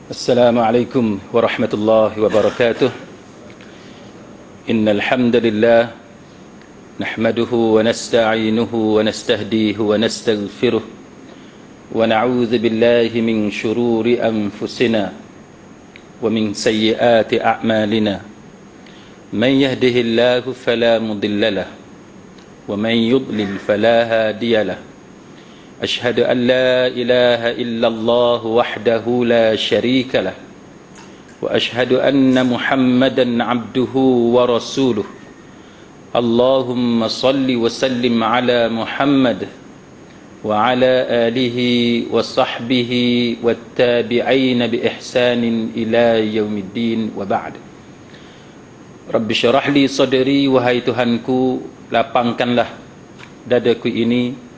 Assalamualaikum warahmatullahi wabarakatuh. Innal hamdalillah nahmaduhu wa nasta'inuhu wa nastahdihi wa nastaghfiruh wa na'udzu billahi min shururi anfusina wa min sayyiati a'malina. Man yahdihillahu fala mudilla lahu wa man yudlil fala hadiya lahu. أشهد أن لا إله إلا الله وحده لا شريك له وأشهد أن محمدا عبده ورسوله اللهم صل وسلم على محمد وعلى آله وصحبه والتابعين بإحسان إلى يوم الدين وبعد. رب اشرح لي صدري, wahai Tuhanku, lapangkanlah dadaku ini,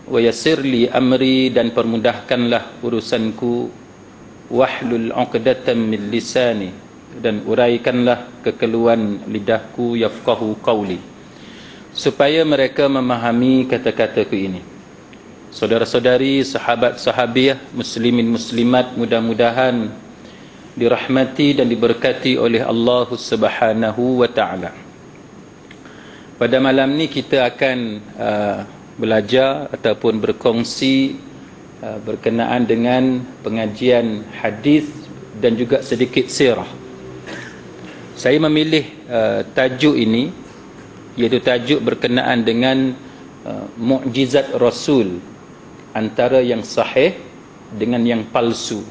wa yassir li amri, dan permudahkanlah urusanku, wahlul 'uqdatam min lisani, dan uraikanlah kekeluhan lidahku, yafqahu qawli, supaya mereka memahami kata-kataku ini. Saudara-saudari, sahabat-sahabiah, muslimin muslimat, mudah-mudahan dirahmati dan diberkati oleh Allah Subhanahu wa taala. Pada malam ni kita akan belajar ataupun berkongsi berkenaan dengan pengajian hadis dan juga sedikit sirah. Saya memilih tajuk ini, iaitu tajuk berkenaan dengan mukjizat Rasul, antara yang sahih dengan yang palsu.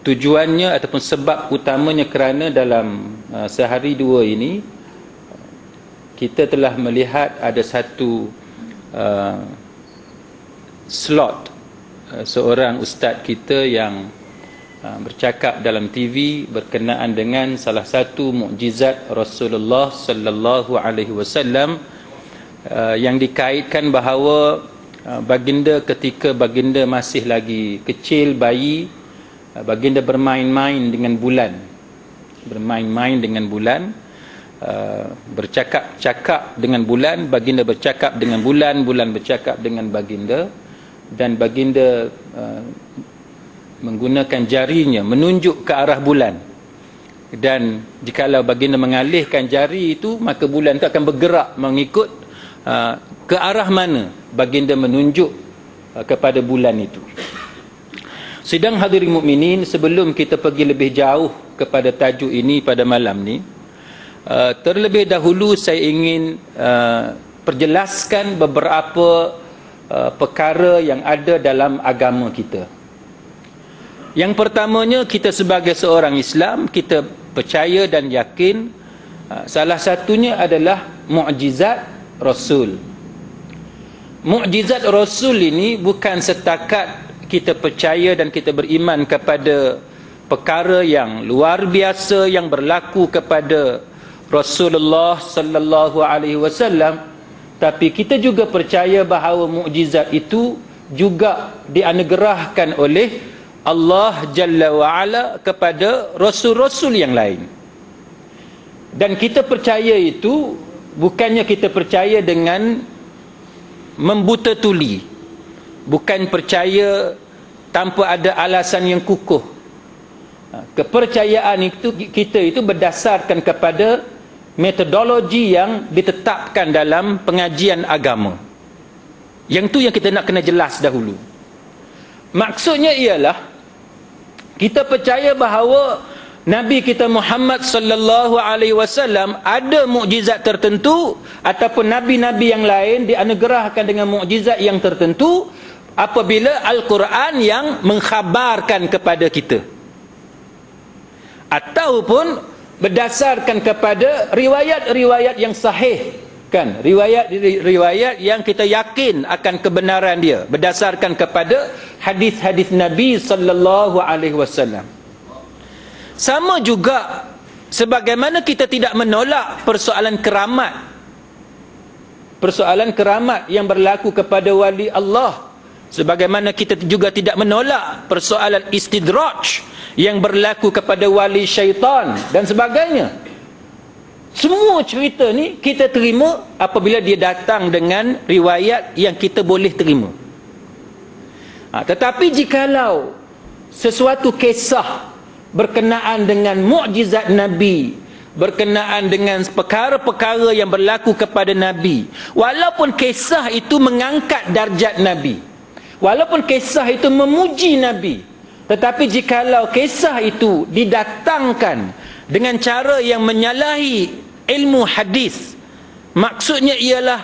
Tujuannya ataupun sebab utamanya kerana dalam sehari dua ini kita telah melihat ada satu slot seorang ustaz kita yang bercakap dalam TV berkenaan dengan salah satu mukjizat Rasulullah sallallahu alaihi wasallam, yang dikaitkan bahawa baginda ketika baginda masih lagi kecil, bayi, baginda bermain-main dengan bulan, bercakap-cakap dengan bulan, baginda bercakap dengan bulan, bulan bercakap dengan baginda, dan baginda menggunakan jarinya menunjuk ke arah bulan, dan jikalau baginda mengalihkan jari itu, maka bulan itu akan bergerak mengikut ke arah mana baginda menunjuk kepada bulan itu. Sidang hadirin mukminin, sebelum kita pergi lebih jauh kepada tajuk ini pada malam ni, terlebih dahulu saya ingin perjelaskan beberapa perkara yang ada dalam agama kita. Yang pertamanya, kita sebagai seorang Islam, kita percaya dan yakin salah satunya adalah mukjizat Rasul. Mukjizat Rasul ini bukan setakat kita percaya dan kita beriman kepada perkara yang luar biasa yang berlaku kepada Rasulullah sallallahu alaihi wasallam, tapi kita juga percaya bahawa mukjizat itu juga dianugerahkan oleh Allah Jalla wa Ala kepada rasul-rasul yang lain. Dan kita percaya itu bukannya kita percaya dengan membuta tuli, bukan percaya tanpa ada alasan yang kukuh. Kepercayaan itu kita itu berdasarkan kepada metodologi yang ditetapkan dalam pengajian agama. Yang tu yang kita nak kena jelas dahulu. Maksudnya ialah kita percaya bahawa Nabi kita Muhammad sallallahu alaihi wasallam ada mukjizat tertentu, ataupun nabi-nabi yang lain dianugerahkan dengan mukjizat yang tertentu apabila Al-Quran yang mengkhabarkan kepada kita, ataupun berdasarkan kepada riwayat-riwayat yang sahih, kan, riwayat-riwayat yang kita yakin akan kebenaran dia berdasarkan kepada hadis-hadis Nabi sallallahu alaihi wasallam. Sama juga sebagaimana kita tidak menolak persoalan keramat yang berlaku kepada wali Allah, sebagaimana kita juga tidak menolak persoalan istidraj yang berlaku kepada wali syaitan dan sebagainya. Semua cerita ni kita terima apabila dia datang dengan riwayat yang kita boleh terima. Tetapi jikalau sesuatu kisah berkenaan dengan mukjizat Nabi, berkenaan dengan perkara-perkara yang berlaku kepada Nabi, walaupun kisah itu mengangkat darjat Nabi, walaupun kisah itu memuji Nabi, tetapi jikalau kisah itu didatangkan dengan cara yang menyalahi ilmu hadis, maksudnya ialah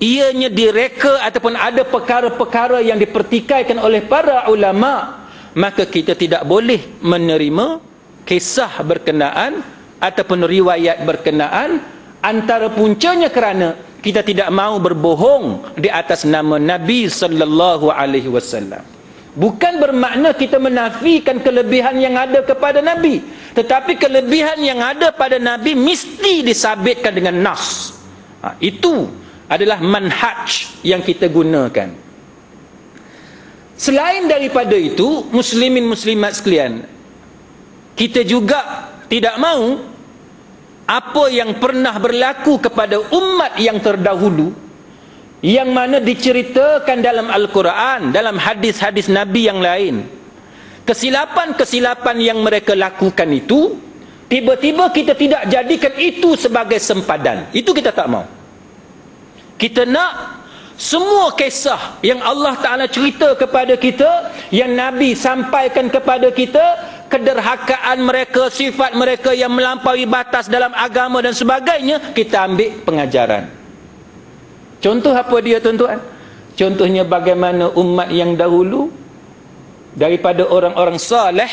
ianya direka ataupun ada perkara-perkara yang dipertikaikan oleh para ulama, maka kita tidak boleh menerima kisah berkenaan ataupun riwayat berkenaan. Antara puncanya kerana kita tidak mahu berbohong di atas nama Nabi sallallahu alaihi wasallam. Bukan bermakna kita menafikan kelebihan yang ada kepada Nabi, tetapi kelebihan yang ada pada Nabi mesti disabitkan dengan nas. Itu adalah manhaj yang kita gunakan. Selain daripada itu, muslimin muslimat sekalian, kita juga tidak mahu apa yang pernah berlaku kepada umat yang terdahulu, yang mana diceritakan dalam Al-Quran, dalam hadis-hadis Nabi yang lain, kesilapan-kesilapan yang mereka lakukan itu, tiba-tiba kita tidak jadikan itu sebagai sempadan. Itu kita tak mahu. Kita nak semua kisah yang Allah Ta'ala cerita kepada kita, yang Nabi sampaikan kepada kita, kederhakaan mereka, sifat mereka yang melampaui batas dalam agama dan sebagainya, kita ambil pengajaran. Contoh apa dia, tuan-tuan? Contohnya bagaimana umat yang dahulu, daripada orang-orang saleh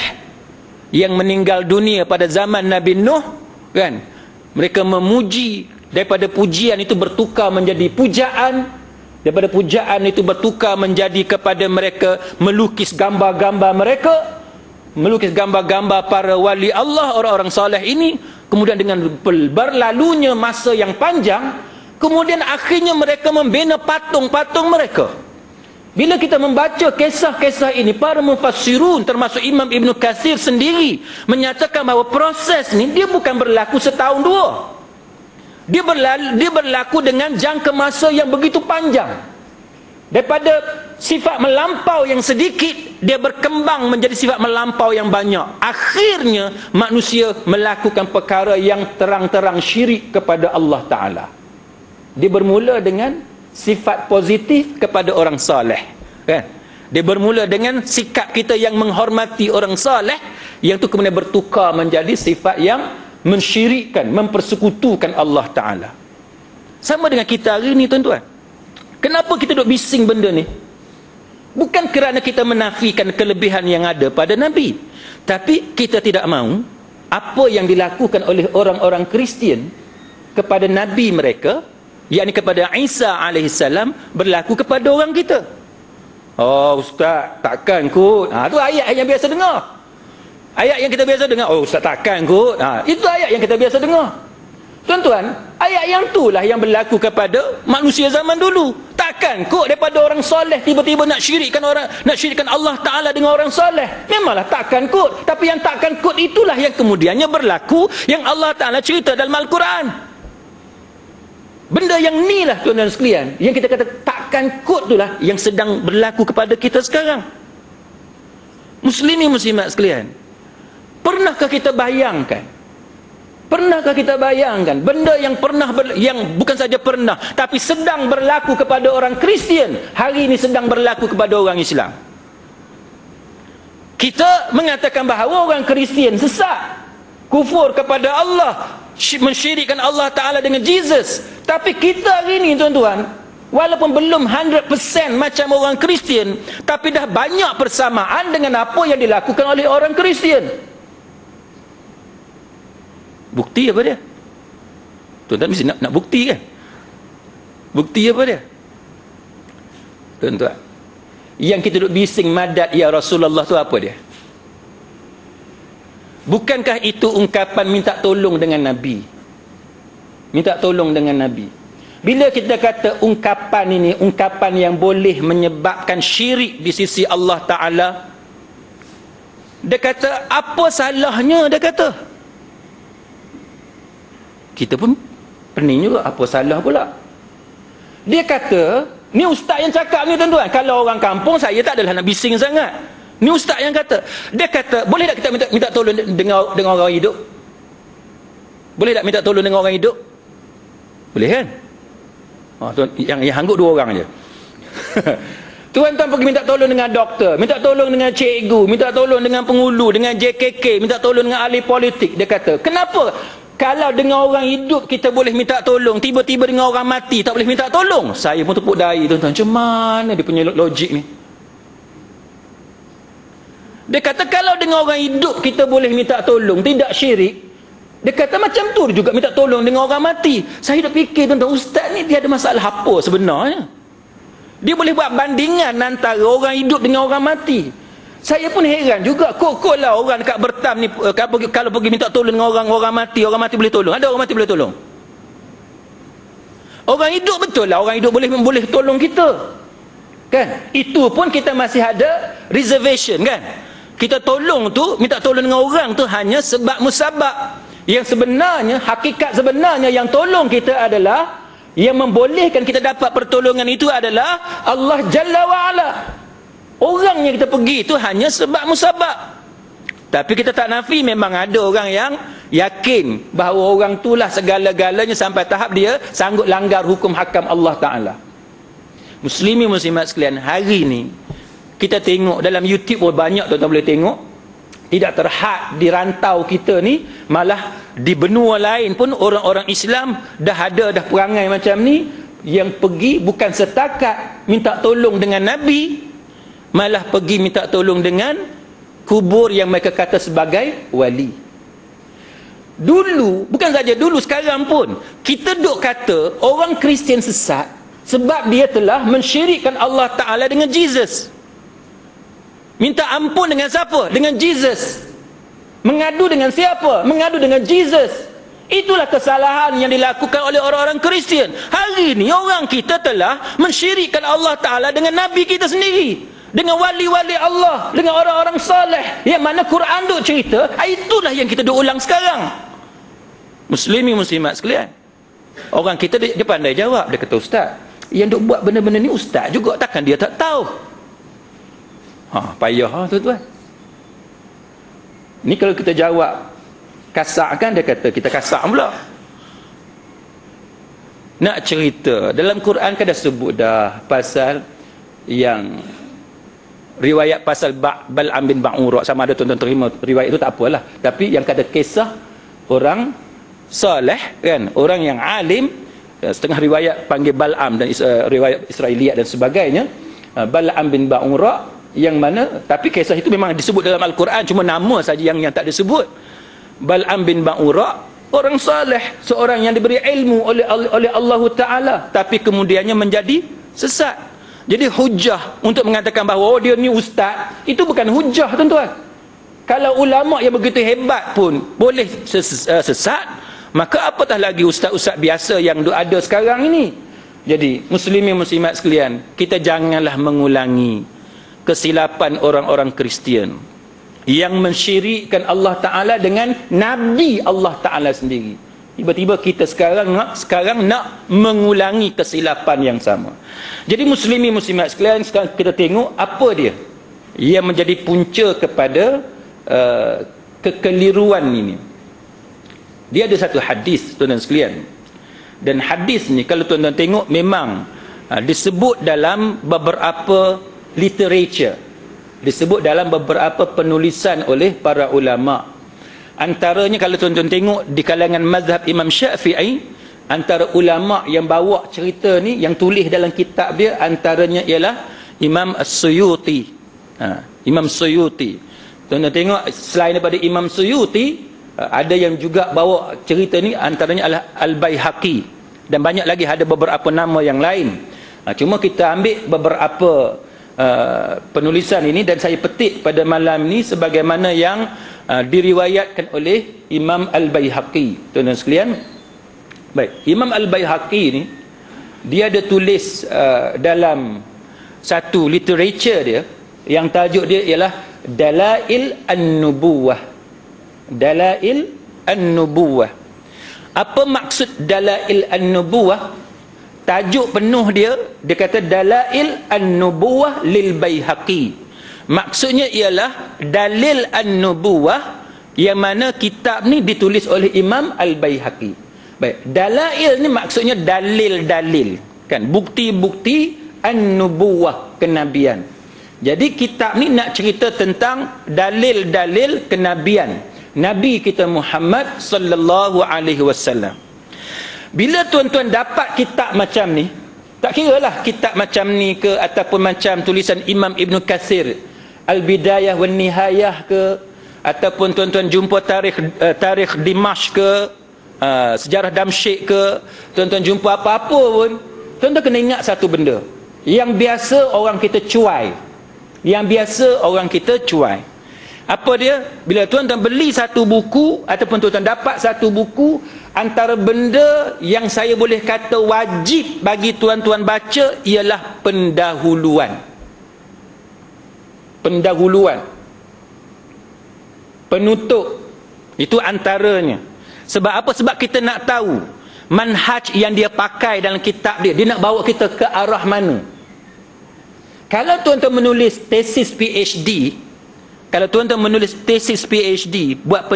yang meninggal dunia pada zaman Nabi Nuh, kan? Mereka memuji, daripada pujian itu bertukar menjadi pujaan, daripada pujaan itu bertukar menjadi kepada mereka melukis gambar-gambar mereka, melukis gambar-gambar para wali Allah, orang-orang saleh ini. Kemudian dengan berlalunya masa yang panjang, kemudian akhirnya mereka membina patung-patung mereka. Bila kita membaca kisah-kisah ini, para mufassirun termasuk Imam Ibn Katsir sendiri menyatakan bahawa proses ni dia bukan berlaku setahun dua. Dia berlaku dengan jangka masa yang begitu panjang. Daripada sifat melampau yang sedikit, dia berkembang menjadi sifat melampau yang banyak. Akhirnya manusia melakukan perkara yang terang-terang syirik kepada Allah Ta'ala. Dia bermula dengan sifat positif kepada orang saleh, kan? Dia bermula dengan sikap kita yang menghormati orang saleh, yang tu kemudian bertukar menjadi sifat yang mensyirikkan, mempersekutukan Allah Ta'ala. Sama dengan kita hari ni, tuan-tuan. Kenapa kita duk bising benda ni? Bukan kerana kita menafikan kelebihan yang ada pada Nabi, tapi kita tidak mahu apa yang dilakukan oleh orang-orang Kristian kepada Nabi mereka, yakni kepada Isa alaihissalam, berlaku kepada orang kita. Oh ustaz, takkan kot. Tu ayat yang biasa dengar. Ayat yang kita biasa dengar. Oh ustaz, takkan kot. Itu ayat yang kita biasa dengar. Tuan-tuan, ayat yang itulah yang berlaku kepada manusia zaman dulu. Takkan kot daripada orang soleh tiba-tiba nak syirikkan Allah Ta'ala dengan orang soleh. Memanglah takkan kot. Tapi yang takkan kot itulah yang kemudiannya berlaku, yang Allah Ta'ala cerita dalam Al-Quran. Benda yang ni lah, tuan-tuan sekalian, yang kita kata takkan kot itulah yang sedang berlaku kepada kita sekarang. Muslimin muslimat sekalian, pernahkah kita bayangkan benda yang yang bukan saja pernah, tapi sedang berlaku kepada orang Kristian, hari ini sedang berlaku kepada orang Islam? Kita mengatakan bahawa orang Kristian sesat, kufur kepada Allah, mensyirikkan Allah Ta'ala dengan Jesus. Tapi kita hari ini, tuan-tuan, walaupun belum 100% macam orang Kristian, tapi dah banyak persamaan dengan apa yang dilakukan oleh orang Kristian. Bukti apa dia? Tuan-tuan mesti nak bukti, kan? Bukti apa dia? Tuan-tuan, yang kita duduk bising madad ya Rasulullah tu apa dia? Bukankah itu ungkapan minta tolong dengan Nabi? Minta tolong dengan Nabi. Bila kita kata ungkapan ini ungkapan yang boleh menyebabkan syirik di sisi Allah Ta'ala, dia kata apa salahnya, dia kata. Kita pun pening juga, apa salah pula. Dia kata, ni ustaz yang cakap ni, tuan-tuan. Kalau orang kampung, saya tak adalah nak bising sangat. Ni ustaz yang kata. Dia kata, boleh tak kita minta tolong dengan orang hidup? Boleh tak minta tolong dengan orang hidup? Boleh kan? Yang hanggut 2 orang je. Tuan-tuan pergi minta tolong dengan doktor, minta tolong dengan cikgu, minta tolong dengan pengulu, dengan JKK, minta tolong dengan ahli politik. Dia kata, kenapa kalau dengan orang hidup kita boleh minta tolong, tiba-tiba dengan orang mati tak boleh minta tolong? Saya pun tepuk dahi, tuan-tuan. Macam mana dia punya logik ni? Dia kata, kalau dengan orang hidup kita boleh minta tolong, tidak syirik. Dia kata, macam tu juga minta tolong dengan orang mati. Saya dah fikir, tuan-tuan, ustaz ni dia ada masalah apa sebenarnya? Dia boleh buat bandingan antara orang hidup dengan orang mati. Saya pun heran juga, kok lah orang dekat Bertam ni kalau pergi minta tolong dengan orang mati boleh tolong. Ada orang mati boleh tolong? Orang hidup betul lah, orang hidup boleh tolong kita. Kan? Itu pun kita masih ada reservation kan? Kita tolong tu, minta tolong dengan orang tu hanya sebab musabab. Yang sebenarnya, hakikat sebenarnya yang tolong kita adalah, yang membolehkan kita dapat pertolongan itu adalah Allah Jalla wa'ala. Orang yang kita pergi itu hanya sebab musabab. Tapi kita tak nafi, memang ada orang yang yakin bahawa orang itulah segala-galanya sampai tahap dia sanggup langgar hukum hakam Allah Ta'ala. Muslimin muslimat sekalian, hari ni kita tengok dalam YouTube pun banyak tuan-tuan boleh tengok, tidak terhad di rantau kita ni, malah di benua lain pun orang-orang Islam dah perangai macam ni, yang pergi bukan setakat minta tolong dengan Nabi, malah pergi minta tolong dengan kubur yang mereka kata sebagai wali. Dulu, bukan saja dulu, sekarang pun kita duk kata orang Kristian sesat sebab dia telah mensyirikkan Allah Ta'ala dengan Jesus. Minta ampun dengan siapa? Dengan Jesus. Mengadu dengan siapa? Mengadu dengan Jesus. Itulah kesalahan yang dilakukan oleh orang-orang Kristian. Hari ini orang kita telah mensyirikkan Allah Ta'ala dengan Nabi kita sendiri, dengan wali-wali Allah, dengan orang-orang saleh yang mana Quran duk cerita. Itulah yang kita duk ulang sekarang. Muslimin muslimat sekalian, orang kita dia pandai jawab. Dia kata, ustaz, yang duk buat benda-benda ni ustaz juga, takkan dia tak tahu? Payah tuan-tuan. Ni kalau kita jawab kasar kan, dia kata kita kasar pula. Nak cerita, dalam Quran kan dah sebut dah pasal yang riwayat pasal Bal'am bin Ba'ura. Sama ada tuan-tuan terima riwayat itu tak apalah, tapi yang kata kisah orang saleh kan, orang yang alim. Setengah riwayat panggil Bal'am dan riwayat Israiliyat dan sebagainya. Bal'am bin Ba'ura, yang mana, tapi kisah itu memang disebut dalam Al-Quran, cuma nama saja yang tak disebut. Bal'am bin Ba'ura, orang saleh, seorang yang diberi ilmu oleh Allah Ta'ala, tapi kemudiannya menjadi sesat. Jadi hujah untuk mengatakan bahawa dia ni ustaz, itu bukan hujah tuan-tuan. Kalau ulama yang begitu hebat pun boleh sesat, maka apatah lagi ustaz-ustaz biasa yang ada sekarang ini. Jadi muslimin muslimat sekalian, kita janganlah mengulangi kesilapan orang-orang Kristian yang mensyirikkan Allah Ta'ala dengan Nabi Allah Ta'ala sendiri. Tiba-tiba kita sekarang nak mengulangi kesilapan yang sama. Jadi muslimin muslimat sekalian, sekarang kita tengok apa dia yang menjadi punca kepada kekeliruan ini. Dia ada satu hadis tuan-tuan sekalian, dan hadis ni kalau tuan-tuan tengok memang disebut dalam beberapa literature, disebut dalam beberapa penulisan oleh para ulama. Antaranya kalau tuan-tuan tengok di kalangan mazhab Imam Syafi'i, antara ulama yang bawa cerita ni, yang tulis dalam kitab dia, antaranya ialah Imam As-Suyuti. Imam Suyuti, tuan-tuan tengok, selain daripada Imam Suyuti, ada yang juga bawa cerita ni, antaranya adalah Al-Baihaqi, dan banyak lagi, ada beberapa nama yang lain. Cuma kita ambil beberapa penulisan ini dan saya petik pada malam ni sebagaimana yang diriwayatkan oleh Imam Al-Baihaqi. Tuan-tuan sekalian, baik, Imam Al-Baihaqi ni dia ada tulis dalam satu literature dia yang tajuk dia ialah Dalail An-Nubuwah. Dalail An-Nubuwah. Apa maksud Dalail An-Nubuwah? Tajuk penuh dia kata Dalail An-Nubuwah lil Baihaqi. Maksudnya ialah dalil an-nubuwah, yang mana kitab ni ditulis oleh Imam Al-Baihaqi. Baik, dalail ni maksudnya dalil-dalil, kan, bukti-bukti an-nubuwah, kenabian. Jadi kitab ni nak cerita tentang dalil-dalil kenabian Nabi kita Muhammad sallallahu alaihi wasallam. Bila tuan-tuan dapat kitab macam ni, tak kiralah kitab macam ni ke ataupun macam tulisan Imam Ibn Kathir Al-Bidayah wan Nihayah ke, ataupun tuan-tuan jumpa tarikh Dimashq ke, sejarah Damsyik ke, tuan-tuan jumpa apa-apa pun, tuan-tuan kena ingat satu benda yang biasa orang kita cuai. Yang biasa orang kita cuai. Apa dia? Bila tuan-tuan beli satu buku ataupun tuan-tuan dapat satu buku, antara benda yang saya boleh kata wajib bagi tuan-tuan baca ialah pendahuluan. Pendahuluan, penutup, itu antaranya. Sebab apa? Sebab kita nak tahu manhaj yang dia pakai dalam kitab dia nak bawa kita ke arah mana. Kalau tuan-tuan menulis tesis PhD, kalau tuan-tuan menulis tesis PhD, buat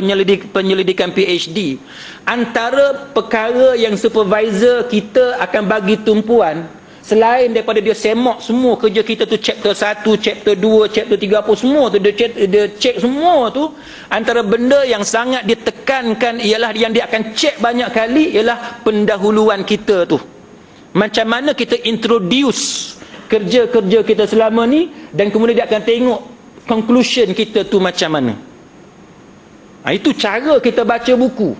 penyelidikan PhD, antara perkara yang supervisor kita akan bagi tumpuan, selain daripada dia semak semua kerja kita tu, chapter 1, chapter 2, chapter 3, apa semua tu dia check semua tu, antara benda yang sangat ditekankan ialah yang dia akan check banyak kali ialah pendahuluan kita tu. Macam mana kita introduce kerja-kerja kita selama ni, dan kemudian dia akan tengok conclusion kita tu macam mana. Itu cara kita baca buku,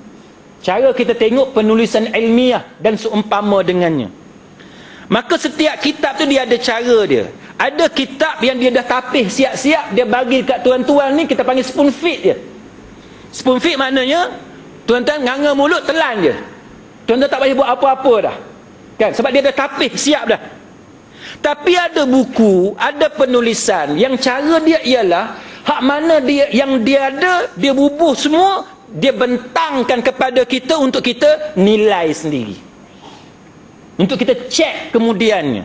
cara kita tengok penulisan ilmiah dan seumpama dengannya. Maka setiap kitab tu dia ada cara dia. Ada kitab yang dia dah tapih siap-siap, dia bagi kat tuan-tuan ni, kita panggil spoon feed dia. Spoon feed maknanya tuan-tuan nganga mulut telan je, tuan-tuan tak payah buat apa-apa dah, kan, sebab dia dah tapih siap dah. Tapi ada buku, ada penulisan yang cara dia ialah hak mana dia yang dia ada, dia bubuh semua, dia bentangkan kepada kita untuk kita nilai sendiri, untuk kita cek kemudiannya.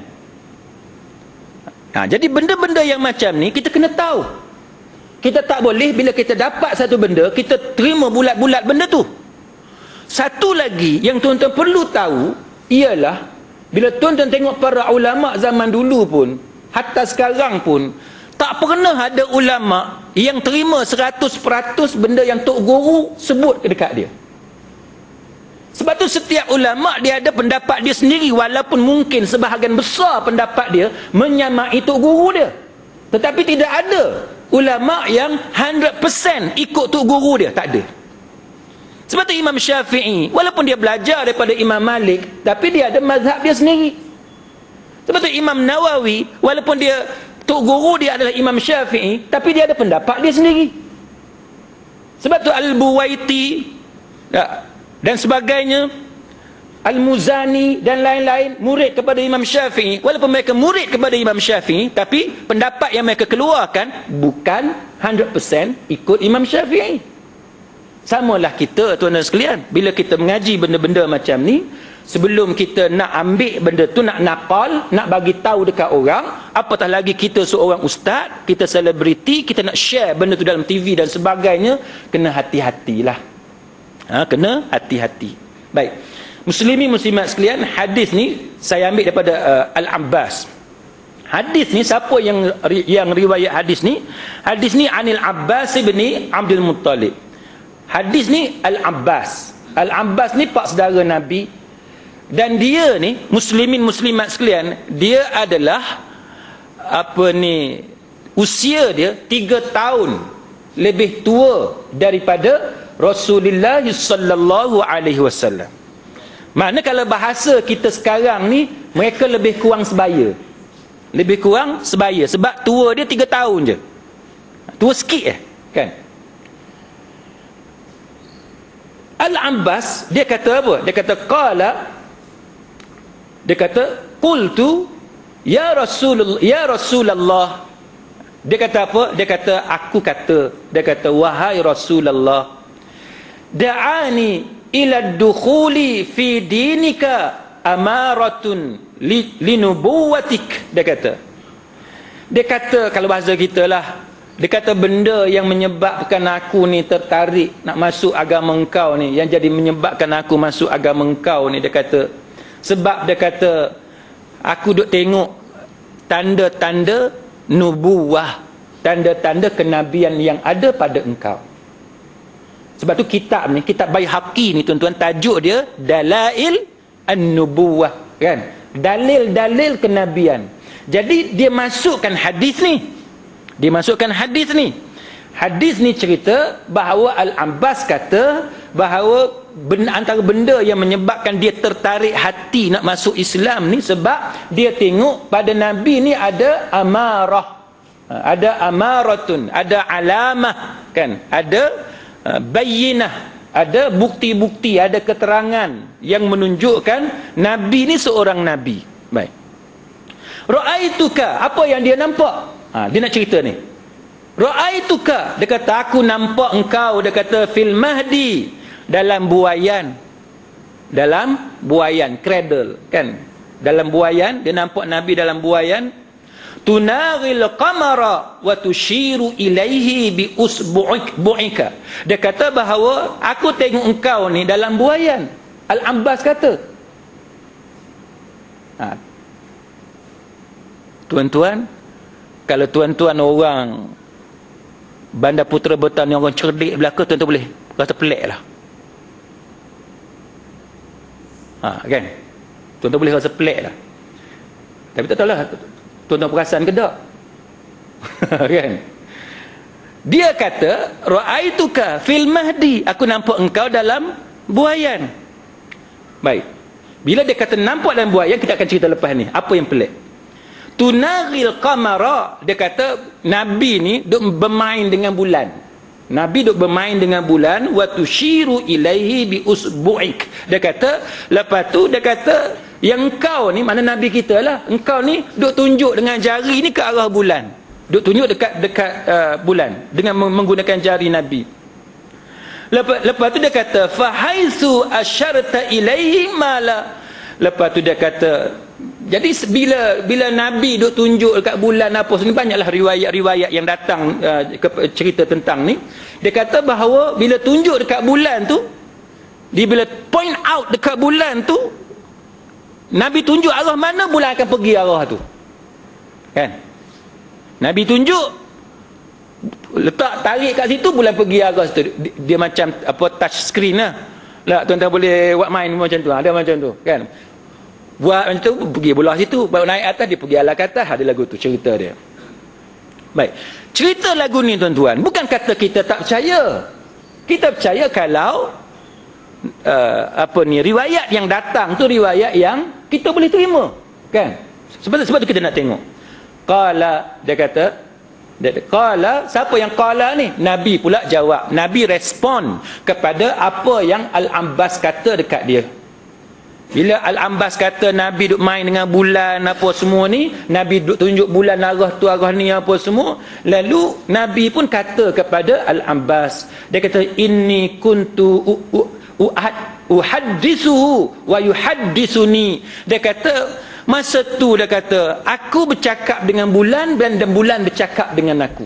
Jadi benda-benda yang macam ni kita kena tahu. Kita tak boleh bila kita dapat satu benda, kita terima bulat-bulat benda tu. Satu lagi yang tuan-tuan perlu tahu ialah, bila tuan-tuan tengok para ulama zaman dulu pun, hatta sekarang pun, tak pernah ada ulama yang terima 100% benda yang Tok Guru sebut dekat dia. Sebab tu setiap ulama dia ada pendapat dia sendiri, walaupun mungkin sebahagian besar pendapat dia menyamai Tok Guru dia. Tetapi tidak ada ulama yang 100% ikut Tok Guru dia, tak ada. Sebab tu Imam Syafi'i, walaupun dia belajar daripada Imam Malik, tapi dia ada mazhab dia sendiri. Sebab tu Imam Nawawi, walaupun dia Tok Guru dia adalah Imam Syafi'i, tapi dia ada pendapat dia sendiri. Sebab tu Al-Buwaiti dan sebagainya, Al-Muzani dan lain-lain, murid kepada Imam Syafi'i. Walaupun mereka murid kepada Imam Syafi'i, tapi pendapat yang mereka keluarkan bukan 100% ikut Imam Syafi'i. Samalah kita, tuan-tuan sekalian, bila kita mengaji benda-benda macam ni, sebelum kita nak ambil benda tu, nak nakal, nak bagi tahu dekat orang, apatah lagi kita seorang ustaz, kita selebriti, kita nak share benda tu dalam TV dan sebagainya, kena hati-hatilah. Kena hati-hati. Baik, muslimin muslimat sekalian, hadis ni saya ambil daripada Al-Abbas. Hadis ni, siapa yang riwayat hadis ni? Hadis ni Anil Abbas ibni Abdul Muttalib. Hadis ni Al-Abbas. Al-Abbas ni pak saudara Nabi, dan dia ni, muslimin muslimat sekalian, dia adalah usia dia 3 tahun lebih tua daripada Rasulullah sallallahu alaihi wasallam. Makna kalau bahasa kita sekarang ni, mereka lebih kurang sebaya. Lebih kurang sebaya, sebab tua dia 3 tahun je. Tua sikit kan? Al-Abbas dia kata apa? Dia kata qultu ya Rasulullah. Dia kata apa? Dia kata dia kata wahai Rasulullah, da'ani ila dukhuli fi dinika amaratun linubuwatik. Dia kata, Dia kata, kalau bahasa kita lah, dia kata benda yang menyebabkan aku ni tertarik nak masuk agama engkau ni, yang jadi menyebabkan aku masuk agama engkau ni, dia kata sebab dia kata aku duk tengok tanda-tanda nubuwah, tanda-tanda kenabian yang ada pada engkau. Sebab tu kitab ni, kitab Baihaqi ni tuan-tuan, tajuk dia Dalail An-Nubuwah, kan? Dalil-dalil kenabian. Jadi dia masukkan hadis ni. Dia masukkan hadis ni. Hadis ni cerita bahawa Al-Abbas kata bahawa antara benda yang menyebabkan dia tertarik hati nak masuk Islam ni sebab dia tengok pada Nabi ni ada amarah, ada amaratun, ada alamah, kan? Ada bayyinah, ada bukti-bukti, ada keterangan yang menunjukkan Nabi ni seorang Nabi. Baik. Ra'aituka, apa yang dia nampak? Dia nak cerita ni. Ra'aituka, dia kata aku nampak engkau, dia kata fil mahdi, dalam buayan. Dalam buayan, cradle, kan? Dalam buayan, dia nampak Nabi dalam buayan. Tunaril qamara wa tushiru ilaihi bi usbu'ika. Dia kata bahawa aku tengok engkau ni dalam buayan. Al-Abbas kata. Tuan-tuan, kalau tuan-tuan orang Bandar Putra Betan yang orang cerdik belaka, tuan-tuan boleh rasa pelik lah. Kan? Tuan-tuan boleh rasa pelik lah. Tapi tak tahulah tuan-tuan perasan ke tak? Kan? Dia kata, ra'aituka fil mahdi, aku nampak engkau dalam buayan. Baik. Bila dia kata nampak dalam buayan, kita akan cerita lepas ni. Apa yang pelik? Tunaril qamara, dia kata Nabi ni duk bermain dengan bulan. Nabi duk bermain dengan bulan. Wa tushiru ilaihi bi usbu'ik. Dia kata, lepas tu dia kata, yang engkau ni, mana Nabi kita lah, engkau ni duk tunjuk dengan jari ni ke arah bulan. Duk tunjuk dekat bulan dengan menggunakan jari Nabi. Lepas tu dia kata, fa haitsu asyarta ilaihi mala. Lepas tu dia kata, jadi bila Nabi duk tunjuk dekat bulan apa semua, banyaklah riwayat-riwayat yang datang cerita tentang ni. Dia kata bahawa bila tunjuk dekat bulan tu, dia bila point out dekat bulan tu, Nabi tunjuk arah mana, bulan akan pergi arah tu. Kan? Nabi tunjuk, letak tarik kat situ, bulan pergi arah situ. Dia macam apa, touch screen lah. Tuan-tuan boleh buat main macam tu. Ada macam tu, kan? Buat macam tu, pergi belah situ, baru naik atas, dia pergi alas atas. Ada lagu tu, cerita dia. Baik. Cerita lagu ni tuan-tuan, bukan kata kita tak percaya. Kita percaya kalau riwayat yang datang tu riwayat yang kita boleh terima, kan? Sebab tu kita nak tengok. Qala, dia kata, qala, siapa yang qala ni? Nabi pula jawab. Nabi respon kepada apa yang Al-Abbas kata dekat dia. Bila Al-Abbas kata Nabi duk main dengan bulan apa semua ni, Nabi duk tunjuk bulan arah tu arah ni apa semua, lalu Nabi pun kata kepada Al-Abbas, dia kata inni kuntu uhaddisuhu wa yuhaddisuni. Dia kata masa tu, dia kata aku bercakap dengan bulan dan bulan bercakap dengan aku.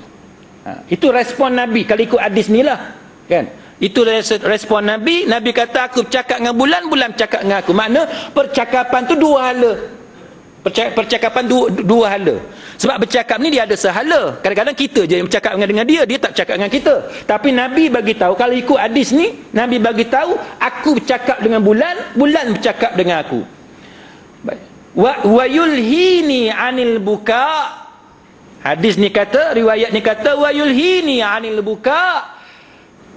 Itu respon Nabi kalau ikut hadis ni lah, kan? Itu respon Nabi. Nabi kata aku bercakap dengan bulan, bulan bercakap dengan aku. Makna percakapan tu dua hala. Percakapan dua hala. Sebab bercakap ni dia ada sehala. Kadang-kadang kita je yang bercakap dengan dia, dia tak bercakap dengan kita. Tapi Nabi bagi tahu, kalau ikut hadis ni, Nabi bagi tahu aku bercakap dengan bulan, bulan bercakap dengan aku. Wa yulhini anil buka. Hadis ni kata, riwayat ni kata wa yulhini anil buka.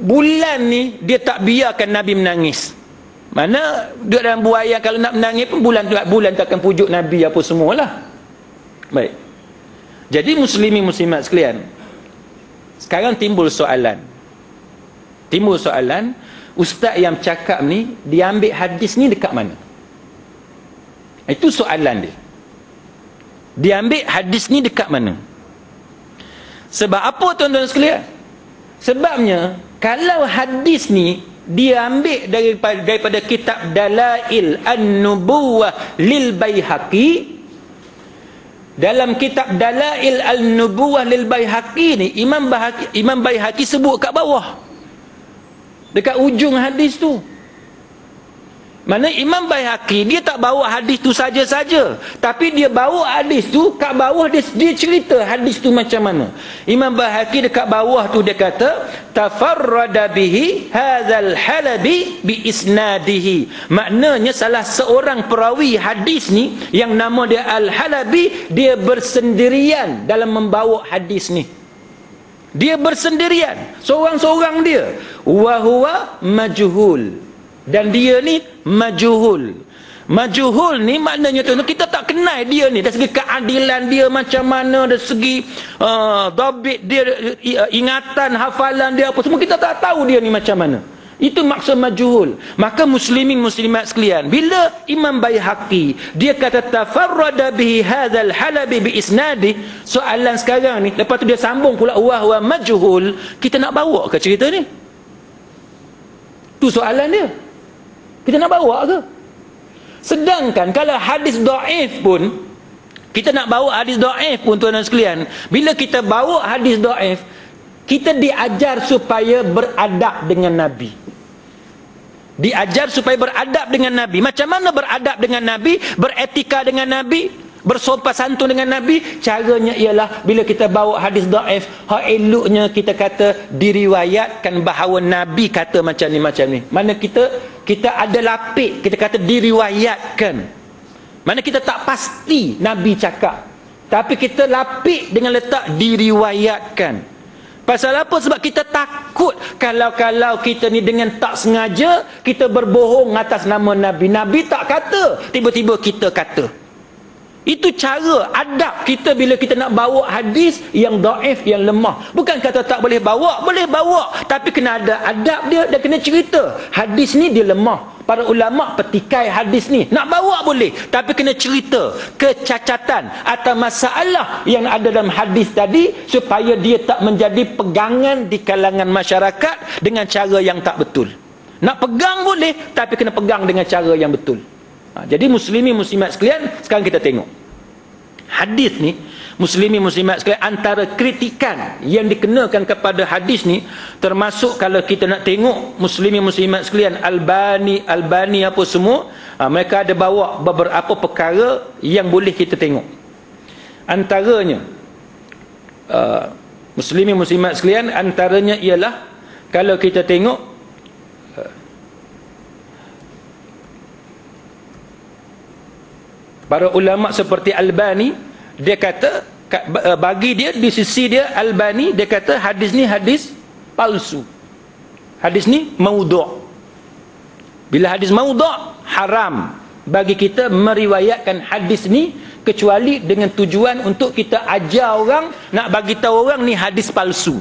Bulan ni dia tak biarkan Nabi menangis. Mana duduk dalam buaya, kalau nak menangis pun bulan tak akan pujuk Nabi apa semualah. Baik. Jadi muslimin muslimat sekalian, sekarang timbul soalan. Ustaz yang cakap ni dia ambil hadis ni dekat mana? Itu soalan dia. Dia ambil hadis ni dekat mana? Sebab apa tuan-tuan sekalian? Sebabnya kalau hadis ni dia ambil daripada kitab Dalail An-Nubuwah lil Baihaqi, dalam kitab Dalail Al-Nubuwah lil Baihaqi ni, Imam Baihaqi sebut kat bawah, dekat ujung hadis tu. Mana Imam Baihaqi dia tak bawa hadis tu saja-saja, tapi dia bawa hadis tu kat bawah, dia cerita hadis tu macam mana. Imam Baihaqi dekat bawah tu dia kata tafarrada bihi hadzal Halabi bi isnadihi. Maknanya salah seorang perawi hadis ni yang nama dia Al-Halabi, dia bersendirian dalam membawa hadis ni. Dia bersendirian, seorang-seorang dia. Wa huwa majhul. Dan dia ni majhul. Majhul ni maknanya tu kita tak kenal dia ni dari segi keadilan dia macam mana, dari segi dhabit dia, ingatan, hafalan dia apa semua, kita tak tahu dia ni macam mana. Itu maksud majhul. Maka muslimin muslimat sekalian, bila Imam Baihaqi dia kata tafarrada bihi hadzal Halabi bi isnadi, soalan sekarang ni, lepas tu dia sambung pula wa huwa majhul, kita nak bawa ke cerita ni? Tu soalan dia. Kita nak bawa ke? Sedangkan kalau hadis dhaif pun, kita nak bawa hadis dhaif pun tuan-tuan sekalian, bila kita bawa hadis dhaif, kita diajar supaya beradab dengan Nabi. Diajar supaya beradab dengan Nabi. Macam mana beradab dengan Nabi? Beretika dengan Nabi? Bersopan santun dengan Nabi? Caranya ialah bila kita bawa hadis dhaif, hak eloknya kita kata diriwayatkan bahawa Nabi kata macam ni. Mana kita ada lapik, kita kata diriwayatkan. Mana kita tak pasti Nabi cakap, tapi kita lapik dengan letak diriwayatkan. Pasal apa? Sebab kita takut kalau kita ni dengan tak sengaja kita berbohong atas nama Nabi. Nabi tak kata, tiba-tiba kita kata. Itu cara adab kita bila kita nak bawa hadis yang dhaif, yang lemah. Bukan kata tak boleh bawa, boleh bawa, tapi kena ada adab dia dan kena cerita. Hadis ni dia lemah. Para ulama petikai hadis ni. Nak bawa boleh, tapi kena cerita kecacatan atau masalah yang ada dalam hadis tadi supaya dia tak menjadi pegangan di kalangan masyarakat dengan cara yang tak betul. Nak pegang boleh, tapi kena pegang dengan cara yang betul. Jadi muslimin muslimat sekalian, sekarang kita tengok hadis ni. Muslimin muslimat sekalian, antara kritikan yang dikenakan kepada hadis ni, termasuk kalau kita nak tengok muslimin muslimat sekalian, Albani apa semua, mereka ada bawa beberapa perkara yang boleh kita tengok. Antaranya muslimin muslimat sekalian, antaranya ialah kalau kita tengok para ulama seperti Albani, dia kata, bagi dia, di sisi dia Albani, dia kata hadis ni hadis palsu. Hadis ni maudhu'. Bila hadis maudhu', haram bagi kita meriwayatkan hadis ni, kecuali dengan tujuan untuk kita ajar orang, nak bagi tahu orang ni hadis palsu.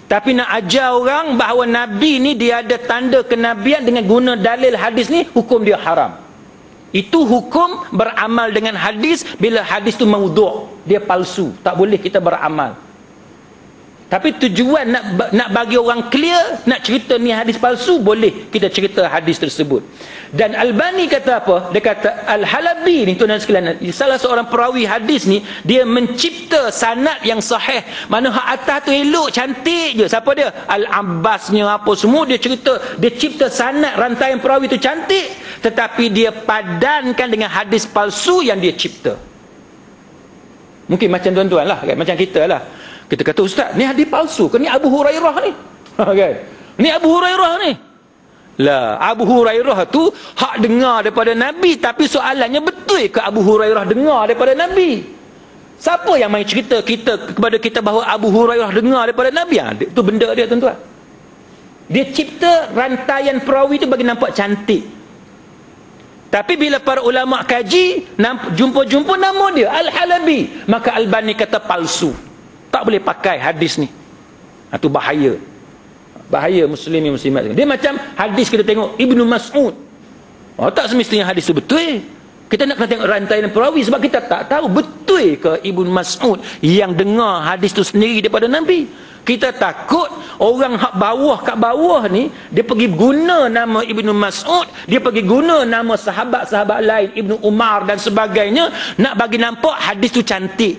Tapi nak ajar orang bahawa Nabi ni dia ada tanda kenabian dengan guna dalil hadis ni, hukum dia haram. Itu hukum beramal dengan hadis bila hadis tu maudhu', dia palsu, tak boleh kita beramal. Tapi tujuan nak bagi orang clear, nak cerita ni hadis palsu, boleh kita cerita hadis tersebut. Dan Albani kata apa? Dia kata Al-Halabi ni tuan-tuan sekalian, salah seorang perawi hadis ni, dia mencipta sanad yang sahih. Mana hak atas tu elok, cantik je. Siapa dia? Al-Abbasnya apa semua, dia cerita, dia cipta sanad rantaian perawi tu cantik, tetapi dia padankan dengan hadis palsu yang dia cipta. Mungkin macam tuan-tuan lah, kan? Macam kita lah. Kita kata, ustaz, ni hadis palsu ke? Ni Abu Hurairah ni. Kan? Ni Abu Hurairah ni. Lah, Abu Hurairah tu hak dengar daripada Nabi, tapi soalannya betul ke Abu Hurairah dengar daripada Nabi? Siapa yang main cerita kepada kita bahawa Abu Hurairah dengar daripada Nabi? Itu benda dia, tuan-tuan. Dia cipta rantaian perawi tu bagi nampak cantik. Tapi bila para ulama kaji, jumpa-jumpa nama dia Al-Halabi, maka Albani kata palsu, tak boleh pakai hadis ni. Itu bahaya. Bahaya muslimin muslimat. Dia macam hadis kita tengok Ibnu Mas'ud. Tak semestinya hadis itu betul. Kita nak kena tengok rantaian perawi, sebab kita tak tahu betul ke Ibnu Mas'ud yang dengar hadis itu sendiri daripada Nabi. Kita takut orang hak bawah kat bawah ni, dia pergi guna nama Ibnu Mas'ud, dia pergi guna nama sahabat-sahabat lain, Ibnu Umar dan sebagainya, nak bagi nampak hadis tu cantik.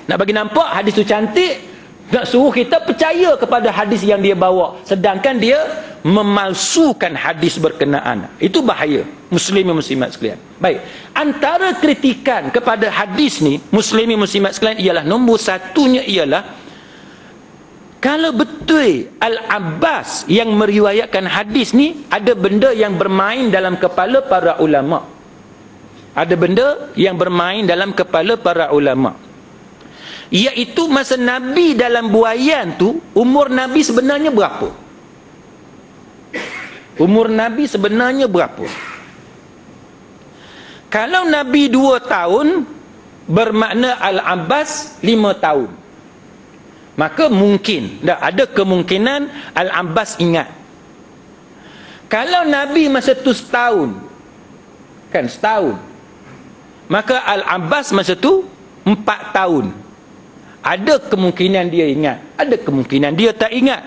Nak bagi nampak hadis tu cantik, nak suruh kita percaya kepada hadis yang dia bawa, sedangkan dia memalsukan hadis berkenaan. Itu bahaya, muslimin muslimat sekalian. Baik, antara kritikan kepada hadis ni, muslimin muslimat sekalian, ialah nombor satunya ialah, kalau betul Al-Abbas yang meriwayatkan hadis ni, ada benda yang bermain dalam kepala para ulama. Ada benda yang bermain dalam kepala para ulama, iaitu masa Nabi dalam buaian tu, umur Nabi sebenarnya berapa? Umur Nabi sebenarnya berapa? Kalau Nabi 2 tahun, bermakna Al-Abbas 5 tahun. Maka mungkin, ada kemungkinan Al-Abbas ingat. Kalau Nabi masa tu setahun, kan setahun, maka Al-Abbas masa tu 4 tahun. Ada kemungkinan dia ingat, ada kemungkinan dia tak ingat.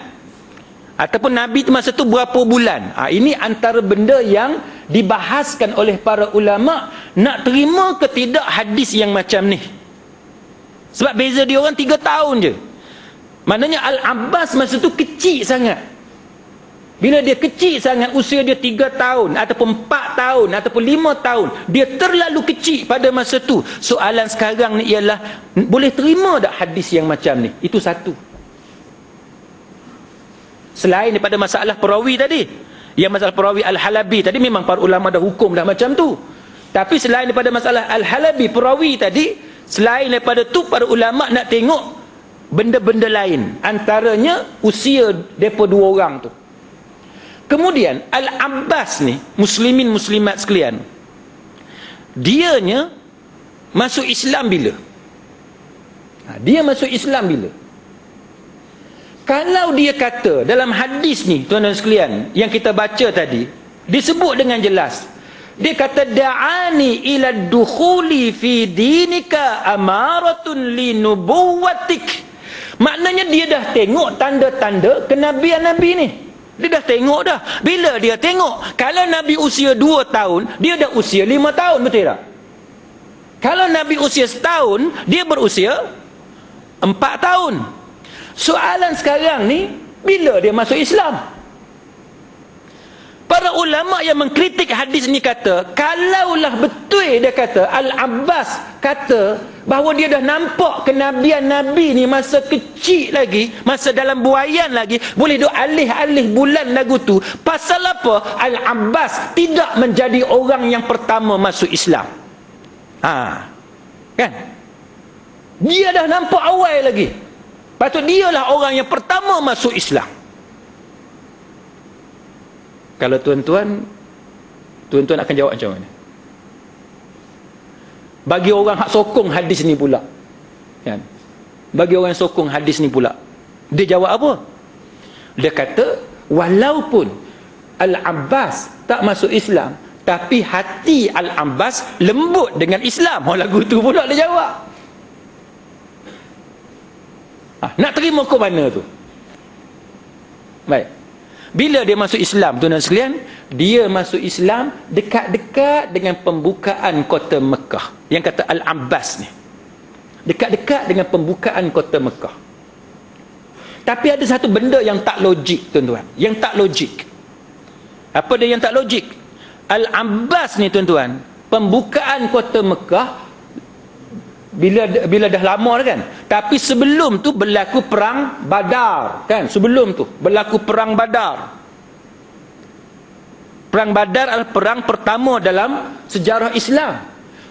Ataupun Nabi masa tu berapa bulan. Ini antara benda yang dibahaskan oleh para ulama, nak terima ke tidak hadis yang macam ni. Sebab beza dia orang 3 tahun je. Maknanya Al-Abbas masa tu kecil sangat. Bila dia kecil sangat, usia dia 3 tahun ataupun 4 tahun ataupun 5 tahun, dia terlalu kecil pada masa tu. Soalan sekarang ni ialah, boleh terima tak hadis yang macam ni? Itu satu. Selain daripada masalah perawi tadi, yang masalah perawi Al-Halabi tadi, memang para ulama dah hukum dah macam tu. Tapi selain daripada masalah Al-Halabi, perawi tadi, selain daripada tu, para ulama nak tengok benda-benda lain, antaranya usia mereka 2 orang tu. Kemudian Al-Abbas ni, muslimin muslimat sekalian, dianya masuk Islam bila? Dia masuk Islam bila? Kalau dia kata dalam hadis ni, tuan-tuan sekalian, yang kita baca tadi, disebut dengan jelas, dia kata, da'ani ila dukhuli fi dinika amaratun li nubuwatik. Maknanya dia dah tengok tanda-tanda kenabian Nabi ni. Dia dah tengok dah. Bila dia tengok, kalau Nabi usia 2 tahun, dia dah usia 5 tahun, betul tak? Kalau Nabi usia setahun, dia berusia 4 tahun. Soalan sekarang ni, bila dia masuk Islam? Para ulama yang mengkritik hadis ni kata, kalaulah betul dia kata, Al-Abbas kata bahawa dia dah nampak kenabian Nabi ni masa kecil lagi, masa dalam buaian lagi, boleh duk alih-alih bulan lagu tu, pasal apa Al-Abbas tidak menjadi orang yang pertama masuk Islam? Kan? Dia dah nampak awal lagi, patut dialah orang yang pertama masuk Islam. Kalau tuan-tuan akan jawab macam mana? Bagi orang hak sokong hadis ni pula, kan? Bagi orang yang sokong hadis ni pula, dia jawab apa? Dia kata, walaupun Al-Abbas tak masuk Islam, tapi hati Al-Abbas lembut dengan Islam. Lagu tu pula dia jawab. Nak terima ke mana tu? Baik. Bila dia masuk Islam, tuan-tuan sekalian, dia masuk Islam dekat-dekat dengan pembukaan kota Mekah. Yang kata Al-Abbas ni, dekat-dekat dengan pembukaan kota Mekah. Tapi ada satu benda yang tak logik, tuan-tuan. Yang tak logik. Apa dia yang tak logik? Al-Abbas ni, tuan-tuan, pembukaan kota Mekah bila dah lama kan, tapi sebelum tu berlaku perang Badar, kan? Sebelum tu berlaku perang Badar. Perang Badar adalah perang pertama dalam sejarah Islam.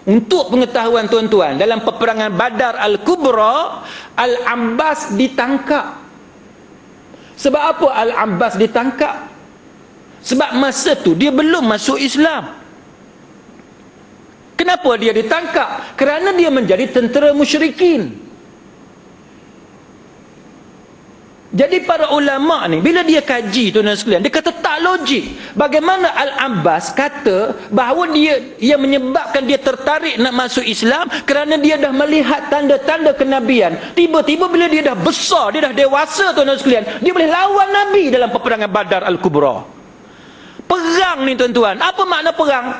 Untuk pengetahuan tuan-tuan, dalam peperangan Badar Al-Kubra, Al-Abbas ditangkap. Sebab apa Al-Abbas ditangkap? Sebab masa tu dia belum masuk Islam. Kenapa dia ditangkap? Kerana dia menjadi tentera musyrikin. Jadi para ulama ni bila dia kaji tuan-tuan sekalian, dia kata tak logik. Bagaimana Al-Abbas kata bahawa dia yang menyebabkan dia tertarik nak masuk Islam kerana dia dah melihat tanda-tanda kenabian. Tiba-tiba bila dia dah besar, dia dah dewasa tuan-tuan sekalian, dia boleh lawan Nabi dalam peperangan Badar Al-Kubra. Perang ni tuan-tuan, apa makna perang?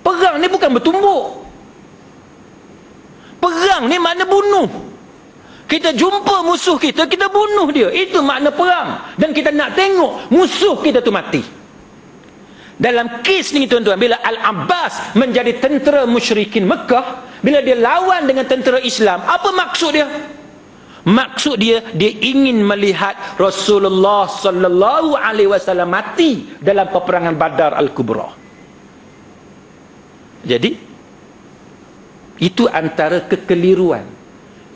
Perang ni bukan bertumbuk. Perang ni makna bunuh. Kita jumpa musuh kita, kita bunuh dia. Itu makna perang. Dan kita nak tengok musuh kita tu mati. Dalam kes ni tuan-tuan, bila Al-Abbas menjadi tentera musyrikin Mekah, bila dia lawan dengan tentera Islam, apa maksud dia? Maksud dia, dia ingin melihat Rasulullah sallallahu alaihi wasallam mati dalam peperangan Badar Al-Kubra. Jadi itu antara kekeliruan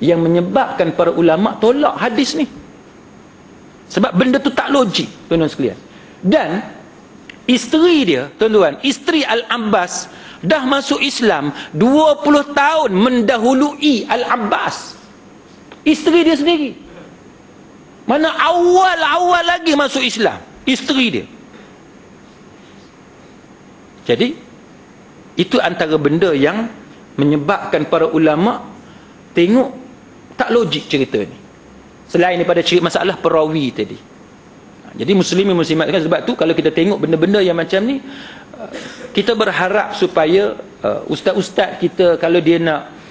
yang menyebabkan para ulama tolak hadis ni. Sebab benda tu tak logik, tuan-tuan sekalian. Dan isteri dia, tuan-tuan, isteri Al-Abbas dah masuk Islam 20 tahun mendahului Al-Abbas. Isteri dia sendiri. Mana awal-awal lagi masuk Islam, isteri dia. Jadi itu antara benda yang menyebabkan para ulama tengok tak logik cerita ni. Selain daripada cerita masalah perawi tadi. Jadi muslimin muslimat, sebab tu kalau kita tengok benda-benda yang macam ni, kita berharap supaya ustaz-ustaz kita kalau dia nak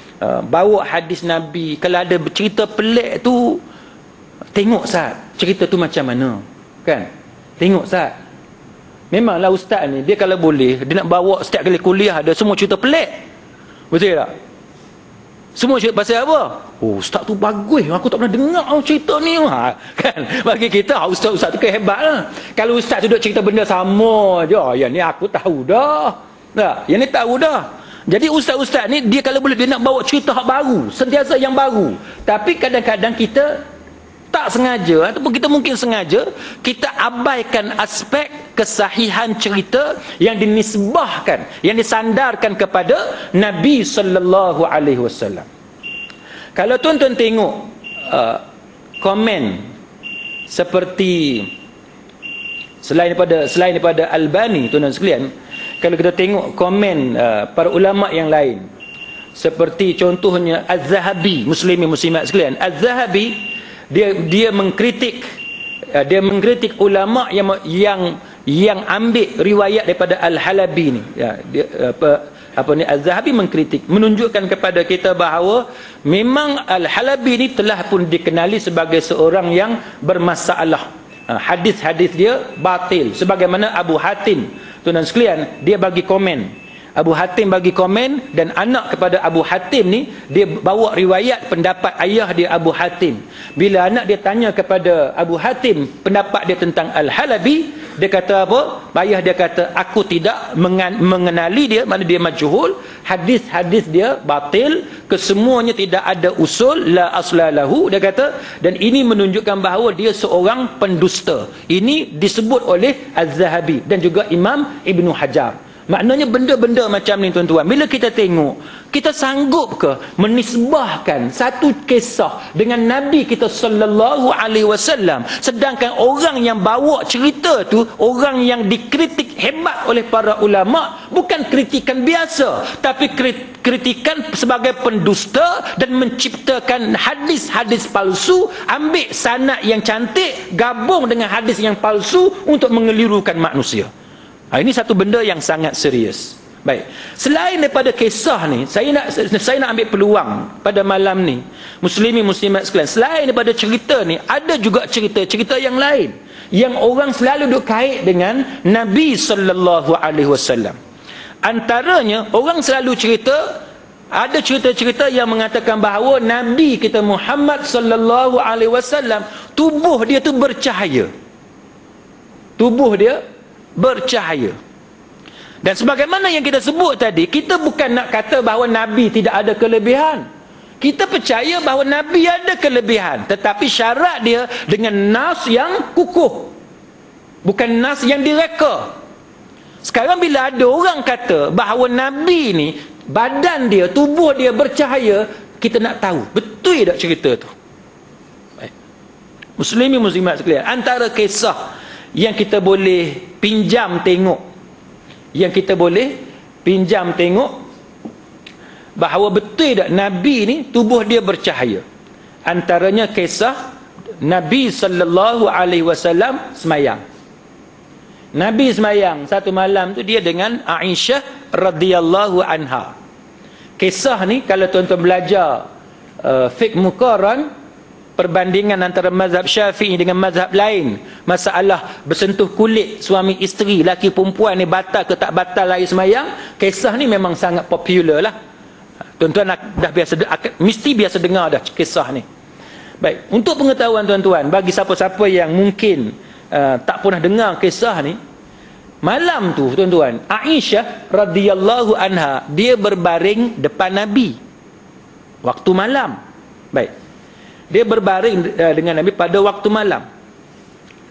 bawa hadis Nabi, kalau ada cerita pelik tu, tengok Ustaz, cerita tu macam mana, kan? Tengok Ustaz. Memanglah ustaz ni, dia kalau boleh, dia nak bawa setiap kali kuliah ada semua cerita pelik. Betul tak? Semua cerita pasal apa? Oh, ustaz tu bagus, aku tak pernah dengar cerita ni. Kan? Bagi kita, ustaz-ustaz tu hebat lah. Kalau ustaz tu duduk cerita benda sama je, yang ni aku tahu dah. Tak? Yang ni tahu dah. Jadi ustaz-ustaz ni, dia kalau boleh, dia nak bawa cerita yang baru, sentiasa yang baru. Tapi kadang-kadang kita tak sengaja, ataupun kita mungkin sengaja, kita abaikan aspek kesahihan cerita yang dinisbahkan, yang disandarkan kepada Nabi sallallahu alaihi wasallam. Kalau tuan-tuan tengok komen seperti selain daripada Albani, tuan-tuan sekalian, kalau kita tengok komen para ulama yang lain, seperti contohnya Az-Zahabi, muslimin muslimat sekalian, Az-Zahabi dia mengkritik ulama yang ambil riwayat daripada Al-Halabi ni. Ya, Az-Zahabi mengkritik, menunjukkan kepada kita bahawa memang Al-Halabi ni telah pun dikenali sebagai seorang yang bermasalah. Hadis-hadis dia batil, sebagaimana Abu Hatim, tuan-tuan sekalian, dia bagi komen. Abu Hatim bagi komen, dan anak kepada Abu Hatim ni, dia bawa riwayat pendapat ayah dia Abu Hatim. Bila anak dia tanya kepada Abu Hatim pendapat dia tentang Al-Halabi, dia kata apa? Ayah dia kata, aku tidak mengenali dia, mana dia majhul, hadis-hadis dia batil, kesemuanya tidak ada usul, la aslalahu, dia kata, dan ini menunjukkan bahawa dia seorang pendusta. Ini disebut oleh Az-Zahabi dan juga Imam Ibn Hajar. Maknanya benda-benda macam ni tuan-tuan, bila kita tengok, kita sanggup ke menisbahkan satu kisah dengan Nabi kita sallallahu alaihi wasallam, sedangkan orang yang bawa cerita tu, orang yang dikritik hebat oleh para ulama, bukan kritikan biasa, tapi kritikan sebagai pendusta dan menciptakan hadis-hadis palsu, ambil sanad yang cantik gabung dengan hadis yang palsu untuk mengelirukan manusia. Ini satu benda yang sangat serius. Baik, selain daripada kisah ni, saya nak ambil peluang pada malam ni, muslimin muslimat sekalian, selain daripada cerita ni, ada juga cerita-cerita yang lain yang orang selalu duk kait dengan Nabi sallallahu alaihi wasallam. Antaranya, orang selalu cerita, ada cerita-cerita yang mengatakan bahawa Nabi kita Muhammad sallallahu alaihi wasallam, tubuh dia tu bercahaya. Tubuh dia bercahaya. Dan sebagaimana yang kita sebut tadi, kita bukan nak kata bahawa Nabi tidak ada kelebihan. Kita percaya bahawa Nabi ada kelebihan, tetapi syarat dia dengan nas yang kukuh, bukan nas yang direka. Sekarang bila ada orang kata bahawa Nabi ni badan dia, tubuh dia bercahaya, kita nak tahu betul tak cerita tu. Muslimin muslimat sekalian, antara kisah yang kita boleh pinjam tengok, bahawa betul tak Nabi ni tubuh dia bercahaya. Antaranya kisah Nabi SAW semayang. Nabi semayang satu malam tu dia dengan Aisyah radhiyallahu anha. Kisah ni kalau tuan-tuan belajar fiqh muqaran, perbandingan antara mazhab Syafi'i dengan mazhab lain, masalah bersentuh kulit suami isteri, laki perempuan ni batal ke tak batal air semayang, kisah ni memang sangat popular lah. Tuan-tuan dah biasa, mesti biasa dengar dah kisah ni. Baik, untuk pengetahuan tuan-tuan, bagi siapa-siapa yang mungkin tak pernah dengar kisah ni, malam tu tuan-tuan, Aisyah radhiyallahu anha dia berbaring depan Nabi waktu malam. Baik, dia berbaring dengan Nabi pada waktu malam.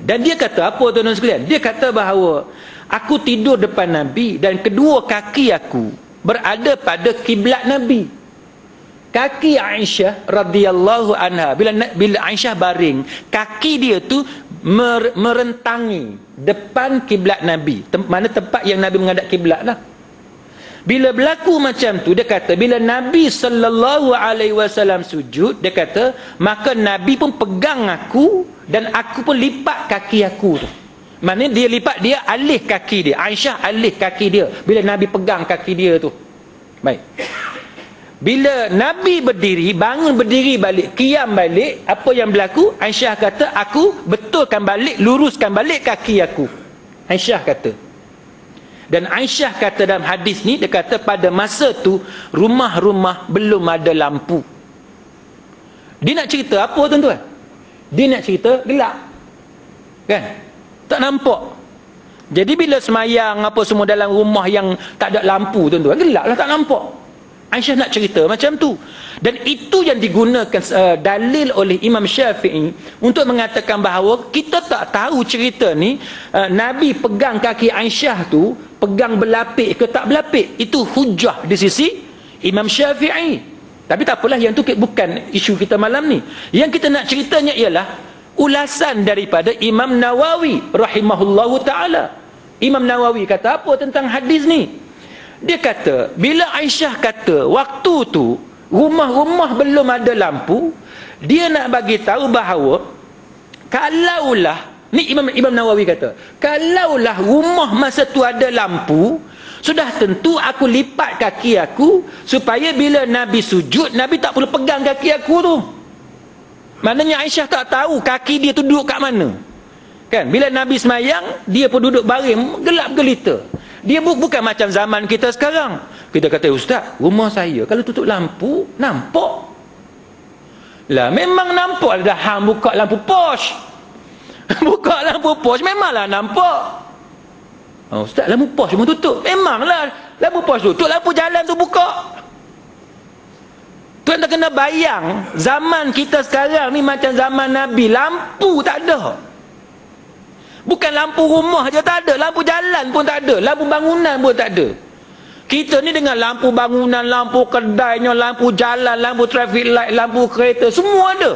Dan dia kata apa tuan-tuan sekalian? Dia kata bahawa aku tidur depan Nabi dan kedua kaki aku berada pada kiblat Nabi. Kaki Aisyah radhiyallahu anha, bila Aisyah baring, kaki dia tu merentangi depan kiblat Nabi, mana tempat yang Nabi menghadap kiblat lah. Bila berlaku macam tu, dia kata bila Nabi SAW sujud, dia kata maka Nabi pun pegang aku dan aku pun lipat kaki aku tu. Maknanya dia lipat, dia alih kaki dia, Aisyah alih kaki dia bila Nabi pegang kaki dia tu. Baik, bila Nabi berdiri, bangun berdiri balik, qiyam balik, apa yang berlaku? Aisyah kata aku betulkan balik, luruskan balik kaki aku. Aisyah kata. Dan Aisyah kata dalam hadis ni, dia kata pada masa tu rumah-rumah belum ada lampu. Dia nak cerita apa tuan-tuan? Dia nak cerita gelap, kan? Tak nampak. Jadi bila semayang apa semua dalam rumah yang tak ada lampu tuan-tuan, gelap lah, tak nampak. Aisyah nak cerita macam tu. Dan itu yang digunakan dalil oleh Imam Syafi'i untuk mengatakan bahawa kita tak tahu cerita ni Nabi pegang kaki Aisyah tu pegang berlapik ke tak berlapik. Itu hujah di sisi Imam Syafi'i. Tapi tak apalah, yang tu bukan isu kita malam ni. Yang kita nak ceritanya ialah ulasan daripada Imam Nawawi rahimahullahu ta'ala. Imam Nawawi kata apa tentang hadis ni? Dia kata bila Aisyah kata waktu tu rumah-rumah belum ada lampu, dia nak bagi tahu bahawa kalaulah, ni Imam Nawawi kata, kalaulah rumah masa tu ada lampu, sudah tentu aku lipat kaki aku supaya bila Nabi sujud, Nabi tak perlu pegang kaki aku tu. Maknanya Aisyah tak tahu kaki dia tu duduk kat mana, kan? Bila Nabi semayang, dia pun duduk baring gelap gelita. Dia bukan macam zaman kita sekarang. Kita kata, ustaz, rumah saya kalau tutup lampu nampak lah. Memang nampak dah. Hang buka lampu pos buka lampu pos memanglah nampak. Oh, ustaz, lampu pos semua tutup. Memanglah lampu pos tutup, lampu jalan tu buka. Tuan tak kena bayang zaman kita sekarang ni macam zaman Nabi. Lampu tak ada. Bukan lampu rumah je tak ada, lampu jalan pun tak ada, lampu bangunan pun tak ada. Kita ni dengan lampu bangunan, lampu kedainya, lampu jalan, lampu traffic light, lampu kereta, semua ada.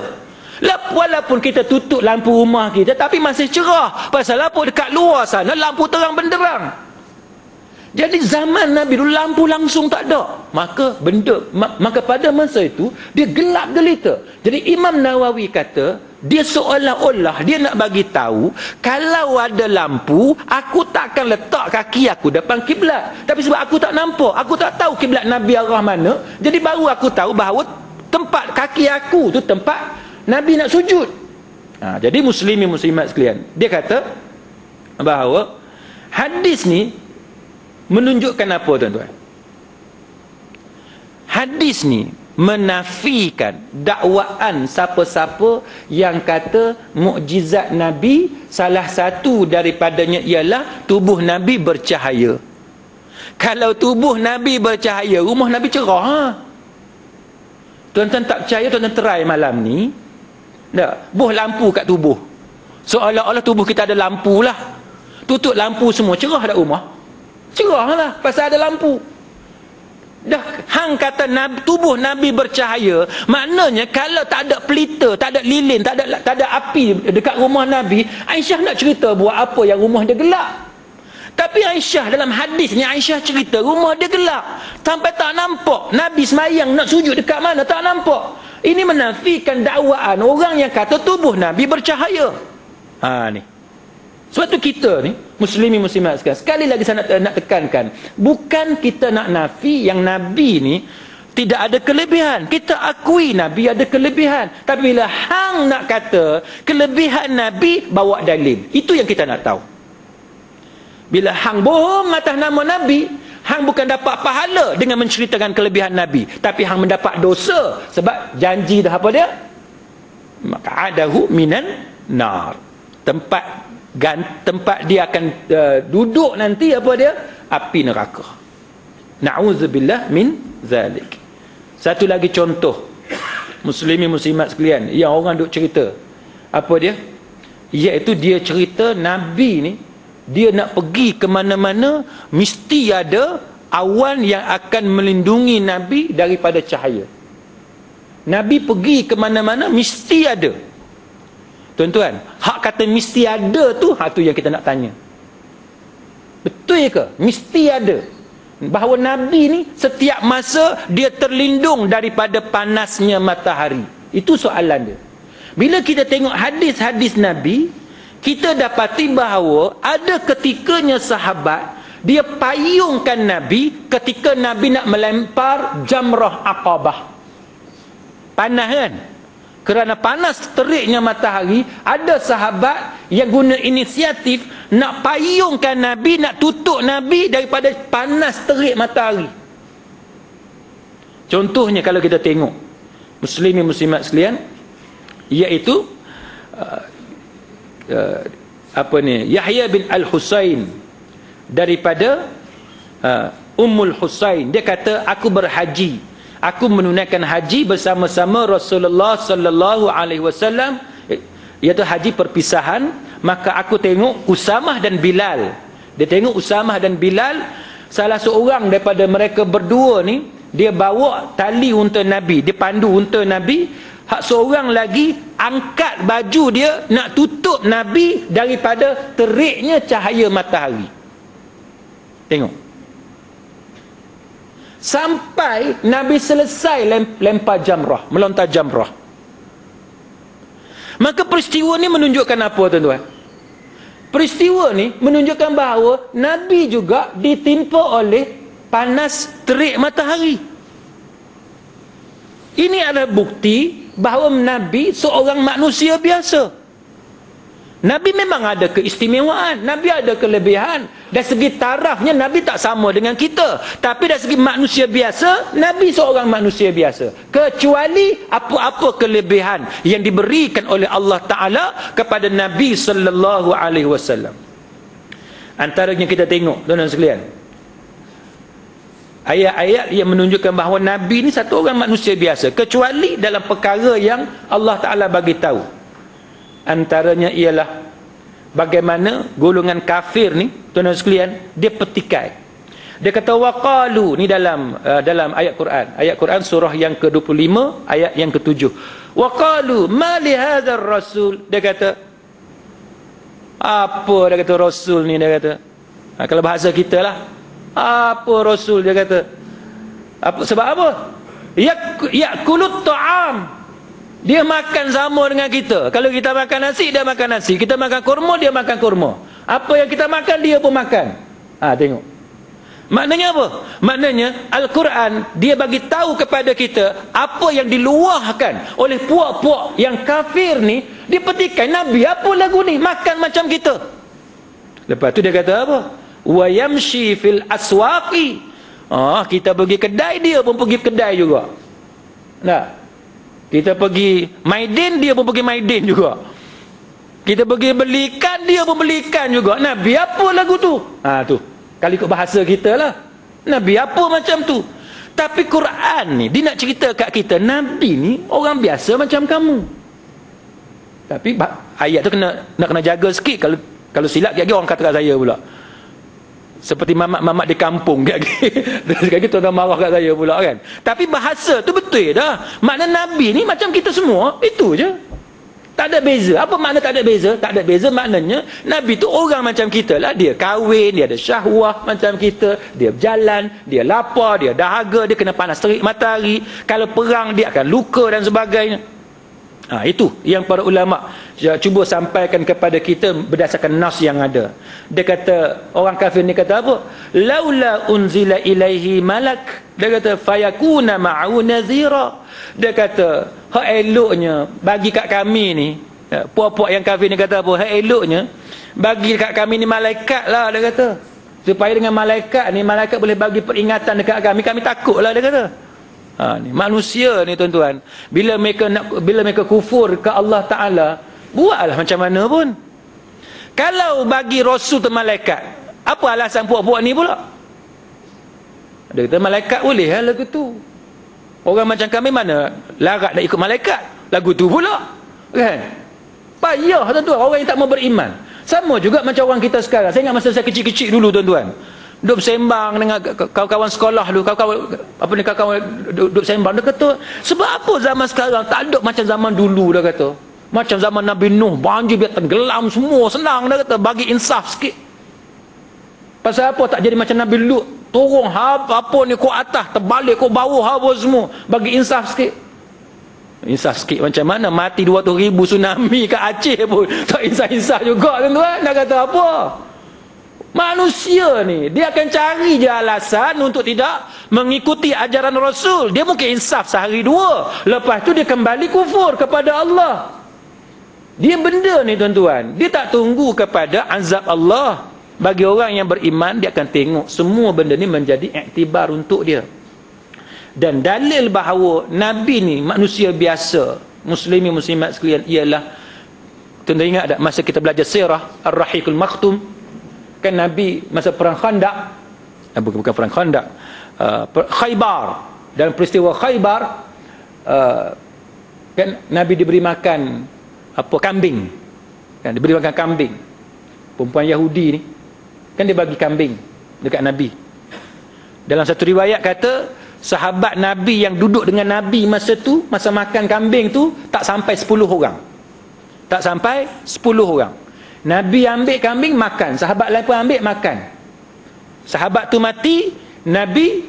Walaupun kita tutup lampu rumah kita, tapi masih cerah. Pasal lampu dekat luar sana, lampu terang benderang. Jadi zaman Nabi dulu lampu langsung tak ada. Maka pada masa itu dia gelap gelita. Jadi Imam Nawawi kata, dia seolah-olah dia nak bagi tahu kalau ada lampu, aku takkan letak kaki aku depan kiblat. Tapi sebab aku tak nampak, aku tak tahu kiblat Nabi arah mana, jadi baru aku tahu bahawa tempat kaki aku tu tempat Nabi nak sujud. Jadi muslimin muslimat sekalian, dia kata bahawa hadis ni menunjukkan apa tuan-tuan? Hadis ni menafikan dakwaan siapa-siapa yang kata mukjizat Nabi salah satu daripadanya ialah tubuh Nabi bercahaya. Kalau tubuh Nabi bercahaya, rumah Nabi cerah. Tuan-tuan tak percaya, tuan-tuan try malam ni. Tak, buh lampu kat tubuh. Seolah-olah tubuh kita ada lampu lah. Tutup lampu semua, cerah tak rumah? Cerah lah, pasal ada lampu. Dah hang kata tubuh Nabi bercahaya, maknanya kalau tak ada pelita, tak ada lilin, tak ada api dekat rumah Nabi, Aisyah nak cerita buat apa yang rumah dia gelap. Tapi Aisyah dalam hadis ni, Aisyah cerita rumah dia gelap sampai tak nampak Nabi semayang nak sujud dekat mana, tak nampak. Ini menafikan dakwaan orang yang kata tubuh Nabi bercahaya. Ni. Sebab tu kita ni, muslimin muslimat sekalian, sekali lagi saya nak tekankan, bukan kita nak nafi yang Nabi ni tidak ada kelebihan. Kita akui Nabi ada kelebihan. Tapi bila hang nak kata kelebihan Nabi, bawa dalil. Itu yang kita nak tahu. Bila hang bohong atas nama Nabi, hang bukan dapat pahala dengan menceritakan kelebihan Nabi, tapi hang mendapat dosa. Sebab janji dah apa dia? Maq'adahu minan nar. Tempat dia akan duduk nanti apa dia? Api neraka. Na'udzubillah min zalik. Satu lagi contoh muslimin muslimat sekalian yang orang duk cerita apa dia? Iaitu dia cerita Nabi ni dia nak pergi ke mana-mana mesti ada awan yang akan melindungi Nabi daripada cahaya. Nabi pergi ke mana-mana mesti ada. Tuan-tuan, hak kata mesti ada tu, hak tu yang kita nak tanya. Betul ke? Mesti ada. Bahawa Nabi ni setiap masa dia terlindung daripada panasnya matahari. Itu soalan dia. Bila kita tengok hadis-hadis Nabi, kita dapati bahawa ada ketikanya sahabat dia payungkan Nabi ketika Nabi nak melempar jamrah Aqabah. Panas kan? Kerana panas teriknya matahari, ada sahabat yang guna inisiatif nak payungkan Nabi, nak tutup Nabi daripada panas terik matahari. Contohnya kalau kita tengok muslimin muslimat sekalian, iaitu Yahya bin Al-Husain daripada Ummul Husain. Dia kata, aku berhaji, aku menunaikan haji bersama-sama Rasulullah sallallahu alaihi wasallam, iaitu haji perpisahan. Maka aku tengok Usamah dan Bilal. Dia tengok Usamah dan Bilal, salah seorang daripada mereka berdua ni, dia bawa tali unta Nabi, dia pandu unta Nabi. Hak seorang lagi angkat baju dia nak tutup Nabi daripada teriknya cahaya matahari. Tengok. Sampai Nabi selesai lempar jamrah, melontar jamrah. Maka peristiwa ni menunjukkan apa, tuan-tuan? Peristiwa ni menunjukkan bahawa Nabi juga ditimpa oleh panas terik matahari. Ini adalah bukti bahawa Nabi seorang manusia biasa. Nabi memang ada keistimewaan, Nabi ada kelebihan. Dari segi tarafnya Nabi tak sama dengan kita, tapi dari segi manusia biasa, Nabi seorang manusia biasa. Kecuali apa-apa kelebihan yang diberikan oleh Allah Ta'ala kepada Nabi sallallahu alaihi wasallam. Antaranya kita tengok, tuan-tuan sekalian, ayat-ayat yang menunjukkan bahawa Nabi ni satu orang manusia biasa, kecuali dalam perkara yang Allah Ta'ala bagi tahu. Antaranya ialah bagaimana golongan kafir ni, tuan-tuan sekalian, dia petikai. Dia kata waqalu, ni dalam ayat Quran. Ayat Quran surah yang ke-25 ayat yang ke-7. Waqalu ma li hadzal rasul. Dia kata apa, dia kata rasul ni, dia kata. Kalau bahasa kita lah, apa rasul, dia kata. Sebab apa? Yakulut ta'am. Dia makan sama dengan kita. Kalau kita makan nasi, dia makan nasi. Kita makan kurma, dia makan kurma. Apa yang kita makan, dia pun makan. Tengok. Maknanya apa? Maknanya Al-Quran dia bagi tahu kepada kita apa yang diluahkan oleh puak-puak yang kafir ni. Dia petikai Nabi, apa lagu ni? Makan macam kita. Lepas tu dia kata apa? Wa yamshi fil aswaqi. Kita pergi kedai, dia pun pergi kedai juga. Nah, kita pergi Maidin, dia pun pergi Maidin juga. Kita pergi beli ikan, dia pun beli ikan juga. Nabi apa lagu tu? Tu. Kalau ikut bahasa kita lah, Nabi apa macam tu. Tapi Quran ni, dia nak cerita kat kita, Nabi ni orang biasa macam kamu. Tapi ayat tu nak kena jaga sikit. Kalau silap, lagi orang kata kat saya pula. Seperti mamak-mamak di kampung kat sekali tuan-tuan marah kat saya pula kan. Tapi bahasa tu betul dah. Makna Nabi ni macam kita semua, itu je. Tak ada beza. Apa makna tak ada beza? Tak ada beza maknanya Nabi tu orang macam kita lah. Dia kahwin, dia ada syahwah macam kita, dia berjalan, dia lapar, dia dahaga, dia kena panas terik matahari. Kalau perang dia akan luka dan sebagainya. Itu yang para ulama cuba sampaikan kepada kita berdasarkan nas yang ada. Dia kata, orang kafir ni kata apa? Laula unzila ilaihi malak. Dia kata fayakuna ma'u nazira. Dia kata hak eloknya bagi kat kami ni, puak-puak yang kafir ni kata apa? Hak eloknya bagi kat kami ni malaikat lah, dia kata. Supaya dengan malaikat ni, malaikat boleh bagi peringatan dekat kami takut lah, dia kata. Ni manusia ni tuan-tuan, bila mereka kufur ke Allah Ta'ala, buatlah macam mana pun. Kalau bagi Rasul tu malaikat, apa alasan puak-puak ni pula? Dia kata malaikat boleh lah lagu tu. Orang macam kami mana larat nak ikut malaikat lagu tu pula, kan? Payah tuan-tuan orang yang tak mau beriman. Sama juga macam orang kita sekarang. Saya ingat masa saya kecil-kecil dulu tuan-tuan, duduk sembang dengan kawan-kawan sekolah dulu, kawan-kawan duduk sembang. Dia kata, sebab apa zaman sekarang tak ada macam zaman dulu, dia kata. Macam zaman Nabi Nuh, banjir biar tenggelam semua, senang, dia kata, bagi insaf sikit. Pasal apa tak jadi macam Nabi Lut, turun apa ni kau atas, terbalik kau bawah apa semua, bagi insaf sikit. Insaf sikit macam mana? Mati 200,000 tsunami kat Aceh pun tak insaf-insaf juga tuan-tuan. Nak kata apa? Manusia ni dia akan cari je alasan untuk tidak mengikuti ajaran Rasul. Dia mungkin insaf sehari dua, lepas tu dia kembali kufur kepada Allah. Dia benda ni tuan-tuan, dia tak tunggu kepada azab Allah. Bagi orang yang beriman, dia akan tengok semua benda ni menjadi iktibar untuk dia. Dan dalil bahawa Nabi ni manusia biasa, muslimin muslimat sekalian, ialah, tuan-tuan ingat tak masa kita belajar sirah Ar-Rahiqul Maktum, kan Nabi masa perang Khandaq, bukan perang Khandaq, Khaybar, dalam peristiwa Khaybar, kan Nabi diberi makan apa, kambing, kan diberi makan kambing. Perempuan Yahudi ni kan dia bagi kambing dekat Nabi. Dalam satu riwayat kata sahabat Nabi yang duduk dengan Nabi masa tu, masa makan kambing tu, tak sampai 10 orang. Tak sampai 10 orang. Nabi ambil kambing makan, sahabat lain pun ambil makan. Sahabat tu mati, Nabi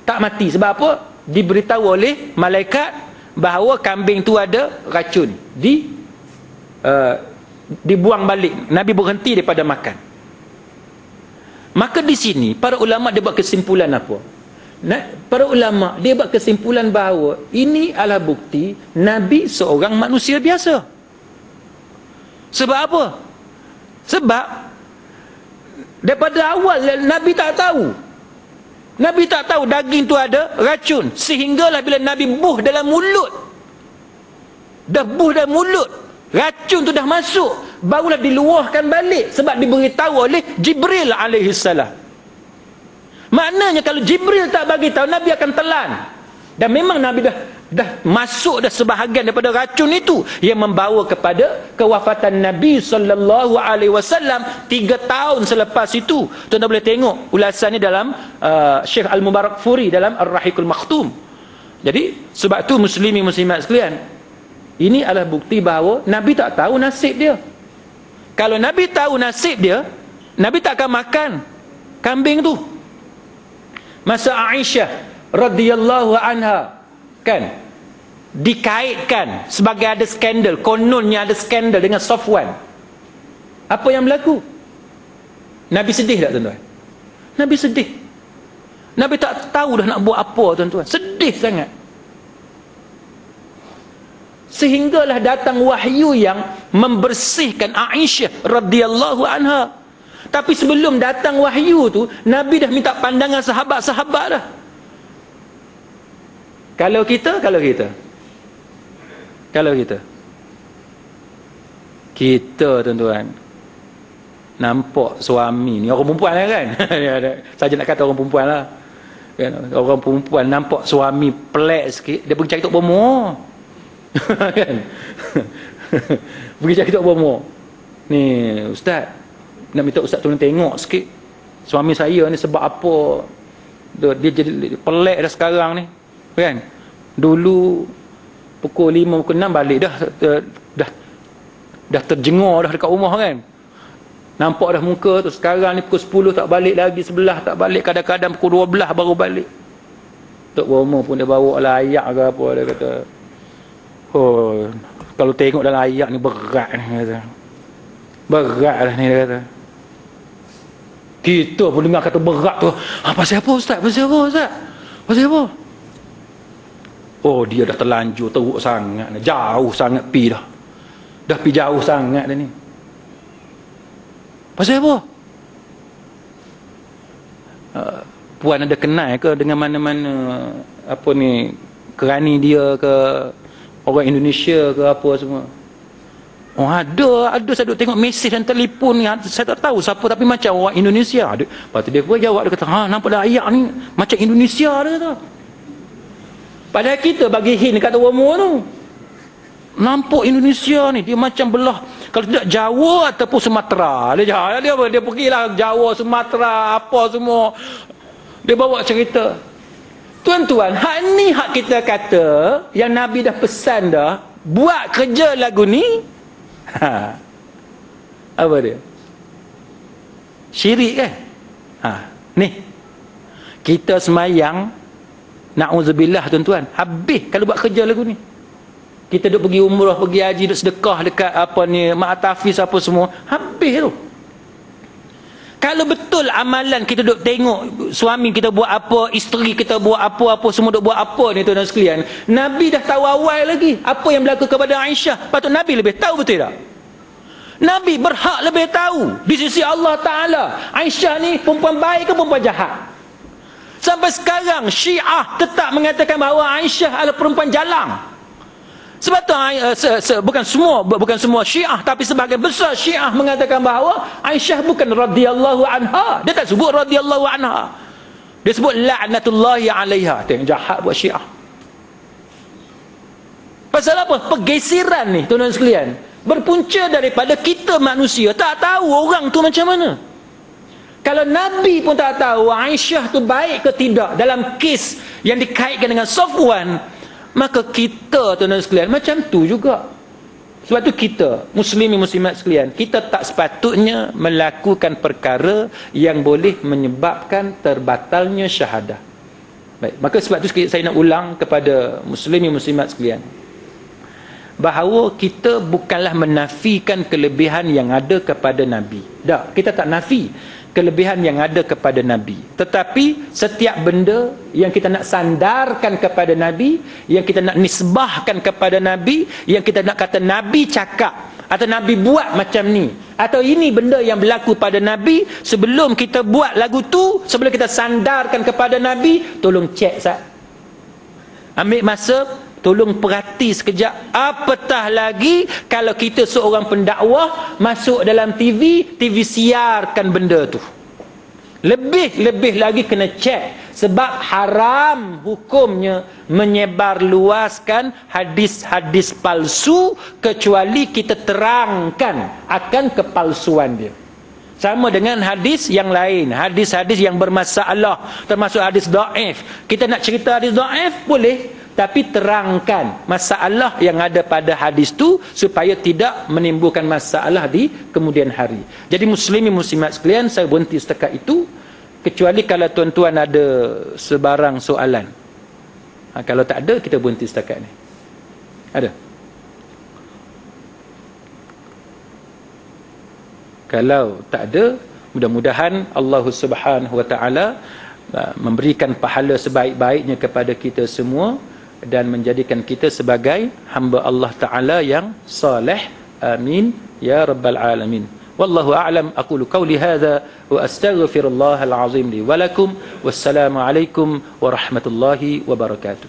tak mati. Sebab apa? Diberitahu oleh malaikat bahawa kambing tu ada racun. Dibuang balik. Nabi berhenti daripada makan. Maka di sini para ulama dia buat kesimpulan apa? Para ulama dia buat kesimpulan bahawa ini adalah bukti Nabi seorang manusia biasa. Sebab apa? Sebab daripada awal Nabi tak tahu. Nabi tak tahu daging tu ada racun. Sehinggalah bila Nabi buh dalam mulut, dah buh dalam mulut, racun tu dah masuk, barulah diluahkan balik. Sebab diberitahu oleh Jibril alaihissalam. Maknanya kalau Jibril tak bagi tahu, Nabi akan telan. Dan memang Nabi dah masuk dah sebahagian daripada racun itu yang membawa kepada kewafatan Nabi SAW 3 tahun selepas itu. Tuan-tuan boleh tengok ulasan ni dalam Syekh Al-Mubarakfuri dalam Ar-Rahiqul Maktum. Jadi sebab tu muslimin muslimat sekalian, ini adalah bukti bahawa Nabi tak tahu nasib dia. Kalau Nabi tahu nasib dia, Nabi tak akan makan kambing tu. Masa Aisyah radhiyallahu anha kan dikaitkan sebagai ada skandal, kononnya ada skandal dengan Safwan. Apa yang berlaku? Nabi sedih tak tuan-tuan? Nabi sedih. Nabi tak tahu dah nak buat apa tuan-tuan. Sedih sangat. Sehinggalah datang wahyu yang membersihkan Aisyah radhiyallahu anha. Tapi sebelum datang wahyu tu, Nabi dah minta pandangan sahabat-sahabat dah. Kalau kita tuan-tuan nampak suami ni, orang perempuan lah kan saja nak kata orang perempuan lah kan? Orang perempuan nampak suami pelik sikit, dia pergi cari tok bomo kan pergi cari tok bomo, ni ustaz nak minta ustaz tolong tengok sikit suami saya ni sebab apa dia jadi pelik dah sekarang ni, kan? Dulu pukul 5, pukul 6 balik dah terjengar dah dekat rumah, kan? Nampak dah muka tu. Sekarang ni pukul 10 tak balik lagi, 11 tak balik, kadang-kadang pukul 12 baru balik. Tok Roma pun dia bawa lah ayak ke apa, dia kata, oh, kalau tengok dalam ayak ni berat ni, kata. Berat lah ni, dia kata. Kita pun dengar kata berat tu. Pasal apa Ustaz? Pasal apa Ustaz? Pasal apa? Oh, dia dah terlanjur teruk sangat, jauh sangat pi dah. Dah pi jauh sangat dah ni. Pasal apa? Puan ada kenal ke dengan mana-mana apa ni kerani dia ke, orang Indonesia ke apa semua? Oh, ada saya duk tengok mesej dan telefon ni, saya tak tahu siapa tapi macam orang Indonesia. Lepas tu dia pun jawab, dia kata, nampak dah ayak ni macam Indonesia, dia kata. Padahal kita bagi hint kat Roma tu, nampak Indonesia ni dia macam belah, kalau tidak Jawa ataupun Sumatera. Dia pergilah Jawa, Sumatera, apa semua. Dia bawa cerita. Tuan-tuan, hak ni hak kita kata yang Nabi dah pesan dah, buat kerja lagu ni. Apa dia? Syirik, kan? Ni kita semayang, na'udzubillah tuan-tuan, habis kalau buat kerja lagu ni. Kita duk pergi umrah, pergi haji, duk sedekah dekat apa ni, Ma'atafiz apa semua, habis tu. Kalau betul amalan kita duk tengok suami kita buat apa, isteri kita buat apa semua duk buat apa ni tuan-tuan sekalian, Nabi dah tahu awal lagi apa yang berlaku kepada Aisyah. Patut Nabi lebih tahu, betul tak? Nabi berhak lebih tahu di sisi Allah Ta'ala Aisyah ni perempuan baik ke perempuan jahat. Sampai sekarang Syiah tetap mengatakan bahawa Aisyah adalah perempuan jalang. Sebab tu bukan semua Syiah, tapi sebahagian besar Syiah mengatakan bahawa Aisyah bukan radhiyallahu anha. Dia tak sebut radhiyallahu anha, dia sebut la'natullahi alaiha. Tengok jahat buat Syiah. Pasal apa? Pergeseran ni tuan-tuan sekalian berpunca daripada kita manusia tak tahu orang tu macam mana. Kalau Nabi pun tak tahu Aisyah tu baik ke tidak dalam kes yang dikaitkan dengan Safwan, maka kita tuan-tuan sekalian macam tu juga. Sebab tu kita muslimin muslimat sekalian, kita tak sepatutnya melakukan perkara yang boleh menyebabkan terbatalnya syahadah. Baik, maka sebab tu saya nak ulang kepada muslimin muslimat sekalian, bahawa kita bukanlah menafikan kelebihan yang ada kepada Nabi. Tak, kita tak nafi kelebihan yang ada kepada Nabi. Tetapi setiap benda yang kita nak sandarkan kepada Nabi, yang kita nak nisbahkan kepada Nabi, yang kita nak kata Nabi cakap atau Nabi buat macam ni, atau ini benda yang berlaku pada Nabi, sebelum kita buat lagu tu, sebelum kita sandarkan kepada Nabi, tolong cek sat. Ambil masa, tolong perhati sekejap. Apatah lagi kalau kita seorang pendakwah masuk dalam TV siarkan benda tu. Lebih lagi kena cek, sebab haram hukumnya menyebar luaskan hadis-hadis palsu kecuali kita terangkan akan kepalsuan dia. Sama dengan hadis yang lain, hadis-hadis yang bermasalah, termasuk hadis dhaif. Kita nak cerita hadis dhaif boleh, tapi terangkan masalah yang ada pada hadis tu supaya tidak menimbulkan masalah di kemudian hari. Jadi muslimin muslimat sekalian, saya berhenti setakat itu, kecuali kalau tuan-tuan ada sebarang soalan. Kalau tak ada, kita berhenti setakat ni. Ada? Kalau tak ada, mudah-mudahan Allah Subhanahu Wa Taala memberikan pahala sebaik-baiknya kepada kita semua dan menjadikan kita sebagai hamba Allah Ta'ala yang saleh. Amin ya rabbal alamin. Wallahu a'lam. Aqulu qawli hadha wa astaghfirullahal azim li wa lakum. Wassalamu alaikum warahmatullahi wabarakatuh.